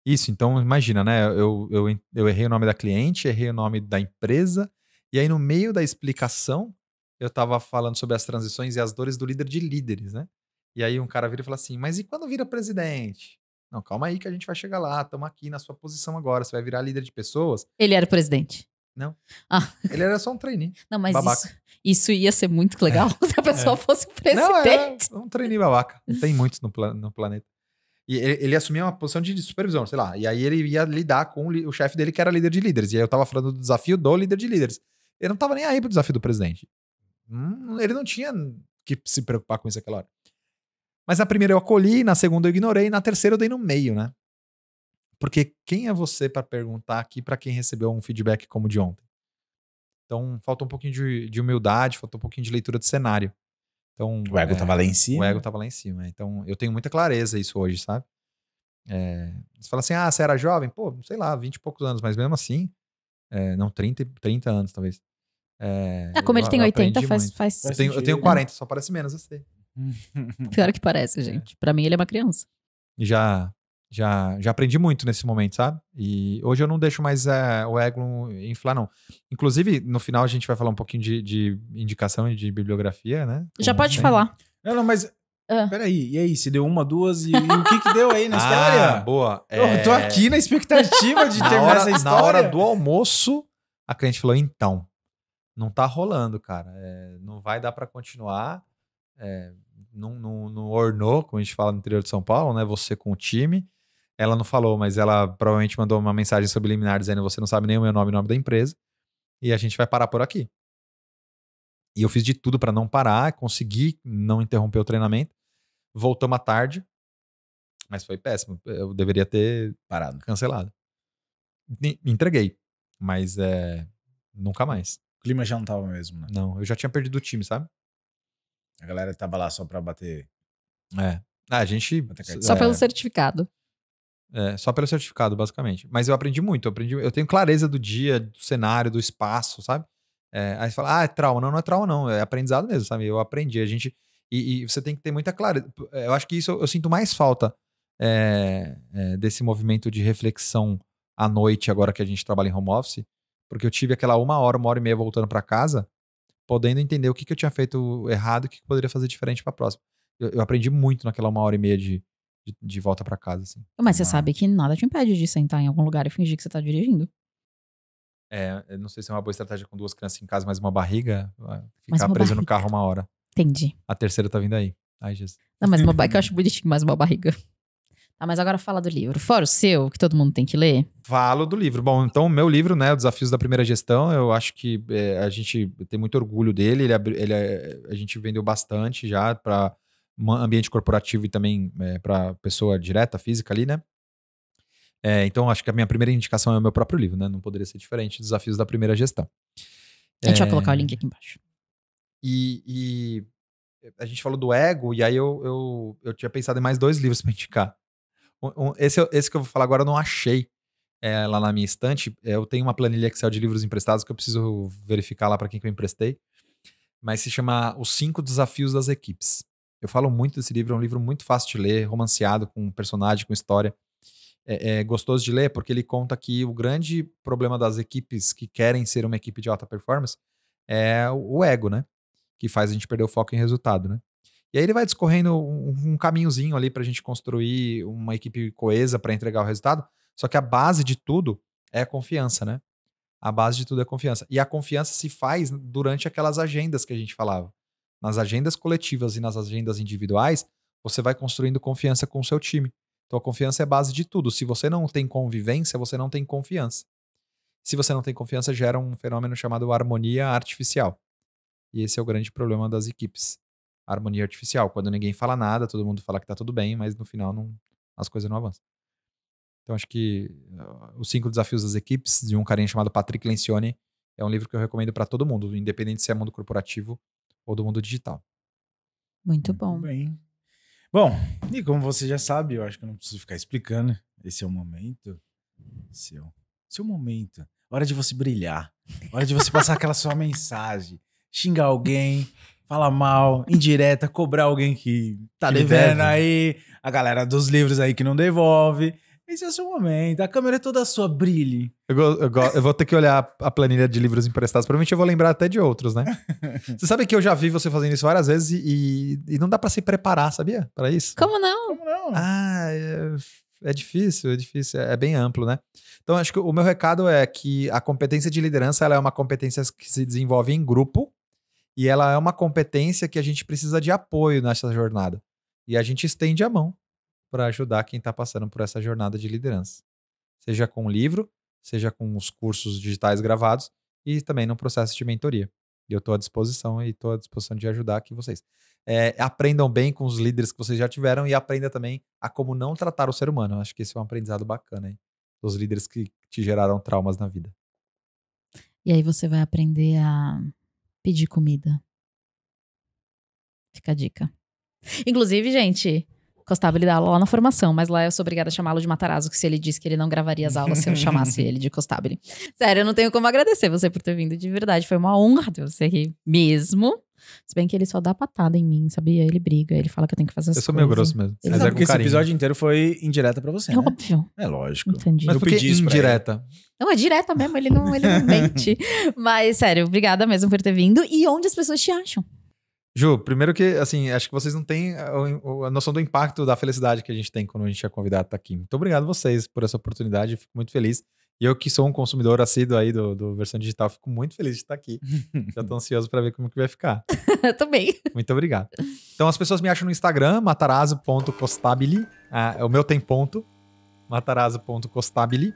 S3: Isso, então imagina, né? Eu errei o nome da cliente, errei o nome da empresa, e aí no meio da explicação, eu tava falando sobre as transições e as dores do líder de líderes, né? E aí um cara vira e fala assim, mas e quando vira presidente? Não, calma aí que a gente vai chegar lá, estamos aqui na sua posição agora, você vai virar líder de pessoas.
S1: Ele era presidente?
S3: Não.
S1: Ah.
S3: Ele era só um trainee.
S1: Não, mas isso ia ser muito legal se a pessoa fosse presidente.
S3: Não, é um trainee babaca. Não tem muitos no planeta. E ele assumia uma posição de supervisão, sei lá. E aí ele ia lidar com o chefe dele, que era líder de líderes. E aí eu tava falando do desafio do líder de líderes. Ele não tava nem aí pro desafio do presidente. Ele não tinha que se preocupar com isso naquela hora. Mas na primeira eu acolhi, na segunda eu ignorei, na terceira eu dei no meio, né? Porque quem é você para perguntar aqui para quem recebeu um feedback como o de ontem? Então falta um pouquinho de humildade, falta um pouquinho de leitura de cenário. Então,
S2: o ego tava lá em cima.
S3: O ego tava lá em cima. Então eu tenho muita clareza isso hoje, sabe? Você fala assim, você era jovem? Pô, sei lá, 20 e poucos anos, mas mesmo assim, não, 30 anos talvez.
S1: Como ele tem 80, faz
S3: eu tenho 40, só parece menos, eu sei.
S1: Pior que parece, gente. Pra mim ele é uma criança.
S3: E já aprendi muito nesse momento, sabe? E hoje eu não deixo mais o ego inflar, não. Inclusive, no final a gente vai falar um pouquinho de indicação e de bibliografia, né?
S1: Já pode falar.
S2: Não, mas... Peraí, e aí? Se deu uma, duas, e o que deu aí na história?
S3: Boa.
S2: Eu tô aqui na expectativa de terminar essa história.
S3: Na hora do almoço, a cliente falou, então, não tá rolando, cara. Não vai dar pra continuar. Não ornou, como a gente fala no interior de São Paulo, né? Você com o time. Ela não falou, mas ela provavelmente mandou uma mensagem subliminar dizendo você não sabe nem o meu nome e o nome da empresa. E a gente vai parar por aqui. E eu fiz de tudo pra não parar, consegui não interromper o treinamento. Voltamos à tarde, mas foi péssimo. Eu deveria ter parado, cancelado. Entreguei, mas nunca mais.
S2: O clima já não tava mesmo, né?
S3: Não, eu já tinha perdido o time, sabe?
S2: A galera tava lá só pra bater.
S3: A gente...
S1: Só pelo certificado.
S3: Só pelo certificado, basicamente. Mas eu aprendi muito. Eu tenho clareza do dia, do cenário, do espaço, sabe? Aí você fala, é trauma. Não é trauma, não. É aprendizado mesmo, sabe? Eu aprendi. A gente... E você tem que ter muita clareza. Eu acho que isso eu sinto mais falta desse movimento de reflexão à noite, agora que a gente trabalha em home office, porque eu tive aquela 1 hora e meia voltando pra casa, podendo entender o que eu tinha feito errado e o que eu poderia fazer diferente pra próxima. Eu aprendi muito naquela 1 hora e meia de volta pra casa, assim.
S1: Mas você sabe que nada te impede de sentar em algum lugar e fingir que você tá dirigindo.
S3: Eu não sei se é uma boa estratégia com 2 crianças em casa, mas uma barriga, ficar preso no carro 1 hora.
S1: Entendi.
S3: A terceira tá vindo aí. Ai, Jesus.
S1: Não, mas uma barriga eu acho bonitinho, mais uma barriga. Tá, mas agora fala do livro. Fora o seu, que todo mundo tem que ler.
S3: Falo do livro. Bom, então o meu livro, né, o Desafios da Primeira Gestão, eu acho que a gente tem muito orgulho dele. A gente vendeu bastante já para ambiente corporativo e também para pessoa direta, física ali, né? Então acho que a minha primeira indicação é o meu próprio livro, né? Não poderia ser diferente. Desafios da Primeira Gestão.
S1: A gente vai colocar o link aqui embaixo.
S3: E a gente falou do ego, e aí eu tinha pensado em mais 2 livros para indicar. Esse que eu vou falar agora eu não achei lá na minha estante. Eu tenho uma planilha Excel de livros emprestados que eu preciso verificar lá para quem que eu emprestei. Mas se chama Os 5 Desafios das Equipes. Eu falo muito desse livro, é um livro muito fácil de ler, romanceado, com personagem, com história. É gostoso de ler porque ele conta que o grande problema das equipes que querem ser uma equipe de alta performance é o ego, né? Que faz a gente perder o foco em resultado, né? E aí ele vai discorrendo um caminhozinho ali pra gente construir uma equipe coesa para entregar o resultado, só que a base de tudo é a confiança, né? A base de tudo é a confiança. E a confiança se faz durante aquelas agendas que a gente falava. Nas agendas coletivas e nas agendas individuais, você vai construindo confiança com o seu time. Então a confiança é a base de tudo. Se você não tem convivência, você não tem confiança. Se você não tem confiança, gera um fenômeno chamado harmonia artificial. E esse é o grande problema das equipes. A harmonia artificial. Quando ninguém fala nada, todo mundo fala que tá tudo bem, mas no final as coisas não avançam. Então acho que Os 5 Desafios das Equipes, de um carinha chamado Patrick Lencioni, é um livro que eu recomendo para todo mundo, independente se é mundo corporativo ou do mundo digital.
S1: Muito bom.
S2: Bem. Bom, e como você já sabe, eu acho que eu não preciso ficar explicando. Esse é o momento. Seu momento. Hora de você brilhar. Hora de você passar aquela sua mensagem. Xingar alguém, falar mal, indireta, cobrar alguém que tá
S3: Que
S2: devendo
S3: deve.
S2: aí. A galera dos livros aí que não devolve. Esse é o seu momento. A câmera é toda sua, brilhe.
S3: Eu vou ter que olhar a planilha de livros emprestados. Provavelmente eu vou lembrar até de outros, né? Você sabe que eu já vi você fazendo isso várias vezes e não dá pra se preparar, sabia? Pra isso.
S1: Como não?
S2: Como não?
S3: Ah, é difícil, é bem amplo, né? Então, acho que o meu recado é que a competência de liderança ela é uma competência que se desenvolve em grupo e ela é uma competência que a gente precisa de apoio nessa jornada. E a gente estende a mão para ajudar quem está passando por essa jornada de liderança. Seja com o livro, seja com os cursos digitais gravados e também no processo de mentoria. E eu estou à disposição de ajudar aqui vocês. Aprendam bem com os líderes que vocês já tiveram e aprenda também a como não tratar o ser humano. Eu acho que esse é um aprendizado bacana aí, dos líderes que te geraram traumas na vida.
S1: E aí você vai aprender a pedir comida. Fica a dica. Inclusive, gente, Costabile dá aula lá na formação, mas lá eu sou obrigada a chamá-lo de Matarazzo, que se ele disse que ele não gravaria as aulas se eu chamasse ele de Costabile. Sério, eu não tenho como agradecer você por ter vindo de verdade. Foi uma honra ter você aqui mesmo. Se bem que ele só dá patada em mim, sabia? Ele briga, ele fala que eu tenho que fazer as
S3: Eu
S1: coisas.
S3: sou meio grosso mesmo.
S1: Ele
S3: Mas
S1: sabe
S3: é
S2: Porque
S3: com
S2: esse
S3: carinho.
S2: episódio inteiro foi indireta pra você,
S1: É
S2: né?
S1: óbvio.
S2: É lógico.
S1: Entendi.
S3: Mas
S2: Eu
S3: por que
S2: pedi isso pra
S3: indireta?
S1: Não, é direta mesmo, ele não mente. Mas, sério, obrigada mesmo por ter vindo. E onde as pessoas te acham?
S3: Ju, primeiro que, assim, acho que vocês não têm a noção do impacto da felicidade que a gente tem quando a gente é convidado a estar aqui. Muito obrigado a vocês por essa oportunidade, fico muito feliz. E eu que sou um consumidor assíduo aí do versão digital, fico muito feliz de estar aqui. Já tô ansioso para ver como que vai ficar.
S1: Eu também.
S3: Muito obrigado. Então as pessoas me acham no Instagram, matarazzo.costabile. O meu tem ponto, matarazzo.costabile.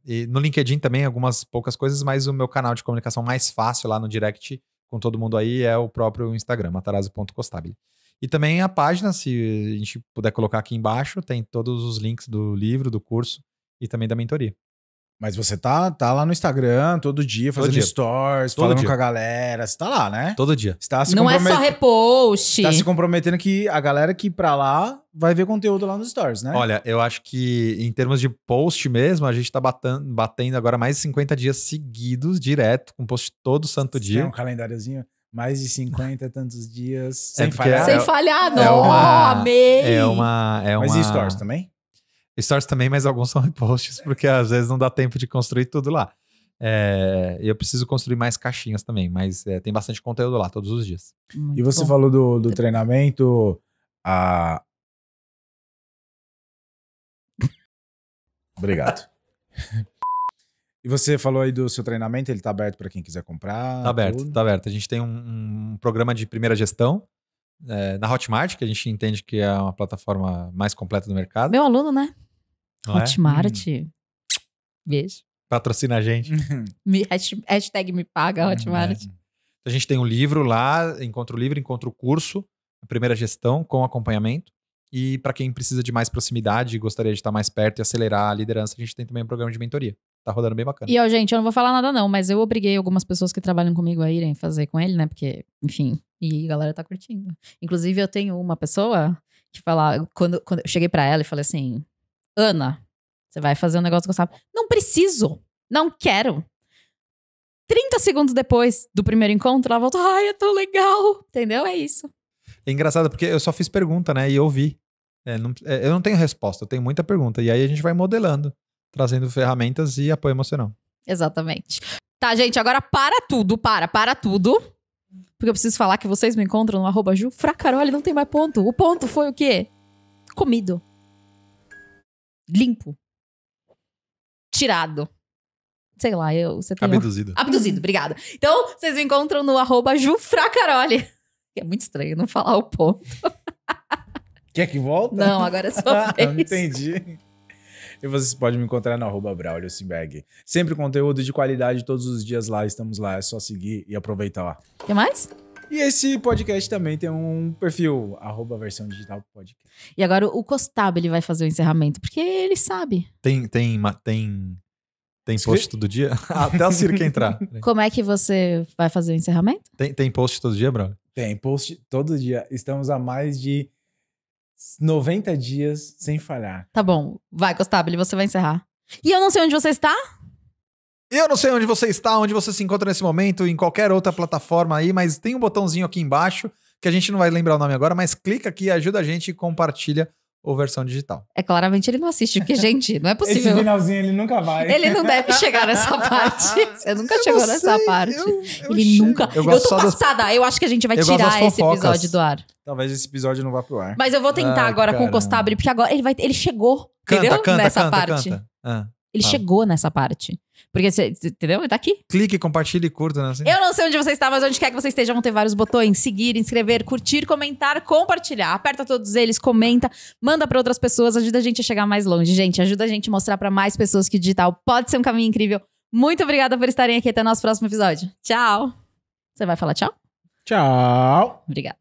S3: E no LinkedIn também algumas poucas coisas, mas o meu canal de comunicação mais fácil lá no direct com todo mundo aí é o próprio Instagram, matarazzo.costabile. E também a página, se a gente puder colocar aqui embaixo, tem todos os links do livro, do curso e também da mentoria.
S2: Mas você tá lá no Instagram todo dia, fazendo
S3: dia.
S2: stories,
S3: Todo
S2: falando
S3: dia.
S2: com a galera. Você tá lá, né?
S3: Todo dia.
S2: Você tá se
S1: Não é só repost.
S2: tá se comprometendo que a galera que ir pra lá vai ver conteúdo lá nos stories, né?
S3: Olha, eu acho que em termos de post mesmo, a gente tá batendo agora mais de 50 dias seguidos, direto, com post todo santo
S2: Você
S3: dia.
S2: tem um calendáriozinho, mais de 50 tantos dias,
S3: É
S2: sem
S3: porque
S2: falhar.
S1: Sem falhar,
S3: é
S1: não.
S3: uma-
S1: Amei.
S2: Mas e stories também?
S3: Stories também, mas alguns são reposts, porque às vezes não dá tempo de construir tudo lá. Eu preciso construir mais caixinhas também, mas tem bastante conteúdo lá, todos os dias.
S1: Muito
S2: E você
S1: bom.
S2: falou do treinamento. Obrigado. E você falou aí do seu treinamento, ele tá aberto para quem quiser comprar?
S3: Tá aberto,
S2: tudo?
S3: tá aberto. A gente tem um programa de primeira gestão na Hotmart, que a gente entende que é uma plataforma mais completa do mercado.
S1: Meu aluno, né?
S3: não é?
S1: Hotmart. Beijo.
S3: Patrocina a gente.
S1: Hashtag me paga, Hotmart.
S3: Então, a gente tem um livro lá, encontra o livro, encontra o curso, a primeira gestão com acompanhamento. E para quem precisa de mais proximidade e gostaria de estar mais perto e acelerar a liderança, a gente tem também um programa de mentoria. Tá rodando bem bacana.
S1: E, ó, gente, eu não vou falar nada não, mas eu obriguei algumas pessoas que trabalham comigo a irem fazer com ele, né? Porque, enfim, e a galera tá curtindo. Inclusive, eu tenho uma pessoa que fala, quando eu cheguei pra ela e falei assim, Ana, você vai fazer um negócio que eu sabe. Não preciso, não quero. 30 segundos depois do primeiro encontro, ela voltou, ai, é tão legal. Entendeu? É isso.
S3: É engraçado porque eu só fiz pergunta, né? E ouvi. Eu não tenho resposta, eu tenho muita pergunta. E aí a gente vai modelando, trazendo ferramentas e apoio emocional.
S1: Exatamente. Tá, gente, agora para tudo, para tudo. Porque eu preciso falar que vocês me encontram no @JuFracaroli, não tem mais ponto. O ponto foi o quê? Comido. Limpo. Tirado. Sei lá, você tem...
S3: Abduzido.
S1: Abduzido, obrigada. Então, vocês me encontram no @JuFracaroli. É muito estranho não falar o ponto.
S2: Quer que volta?
S1: Não, agora é sua vez.
S2: Entendi. E vocês podem me encontrar no @BraulioSimberg. Sempre conteúdo de qualidade todos os dias lá, estamos lá, é só seguir e aproveitar lá.
S1: O que mais?
S2: E esse podcast também tem um perfil, @versão digital podcast.
S1: E agora o Costabile vai fazer o encerramento, porque ele sabe.
S3: Tem Tem post todo dia? Até a Ciro quer entrar.
S1: Como é que você vai fazer o encerramento?
S3: Tem post todo dia, Bruno?
S2: Tem post todo dia. Estamos há mais de 90 dias sem falhar.
S1: Tá bom. Vai, Costabile, você vai encerrar. E eu não sei onde você está?
S3: Eu não sei onde você está, onde você se encontra nesse momento, em qualquer outra plataforma aí, mas tem um botãozinho aqui embaixo, que a gente não vai lembrar o nome agora, mas clica aqui, ajuda a gente e compartilha a versão digital.
S1: É, claramente ele não assiste, porque, gente, não é
S2: Esse
S1: possível.
S2: finalzinho ele nunca vai.
S1: Ele não deve chegar nessa parte. Você nunca chegou nessa parte.
S3: Eu
S1: Ele
S3: chego.
S1: nunca.
S3: Eu
S1: Eu
S3: gosto
S1: tô
S3: só das-
S1: passada. Eu acho que a gente vai
S3: Eu gosto
S1: tirar
S3: das
S1: esse
S3: fofocas.
S1: episódio do ar.
S2: Talvez esse episódio não vá pro ar.
S1: Mas eu vou tentar
S3: Ai,
S1: agora com o
S2: caramba.
S1: Costabile, porque agora ele chegou. Entendeu? Nessa parte.
S3: Canta. Ah.
S1: Ele
S3: Fala.
S1: chegou nessa parte. Porque você, entendeu? Ele tá aqui.
S3: Clique, compartilhe e curta, né? Assim?
S1: Eu não sei onde você está, mas onde quer que você esteja, vão ter vários botões: seguir, inscrever, curtir, comentar, compartilhar. Aperta todos eles, comenta, manda pra outras pessoas, ajuda a gente a chegar mais longe. Gente, ajuda a gente a mostrar pra mais pessoas que o digital pode ser um caminho incrível. Muito obrigada por estarem aqui. Até o nosso próximo episódio. Tchau. Você vai falar tchau?
S2: Tchau.
S1: Obrigada.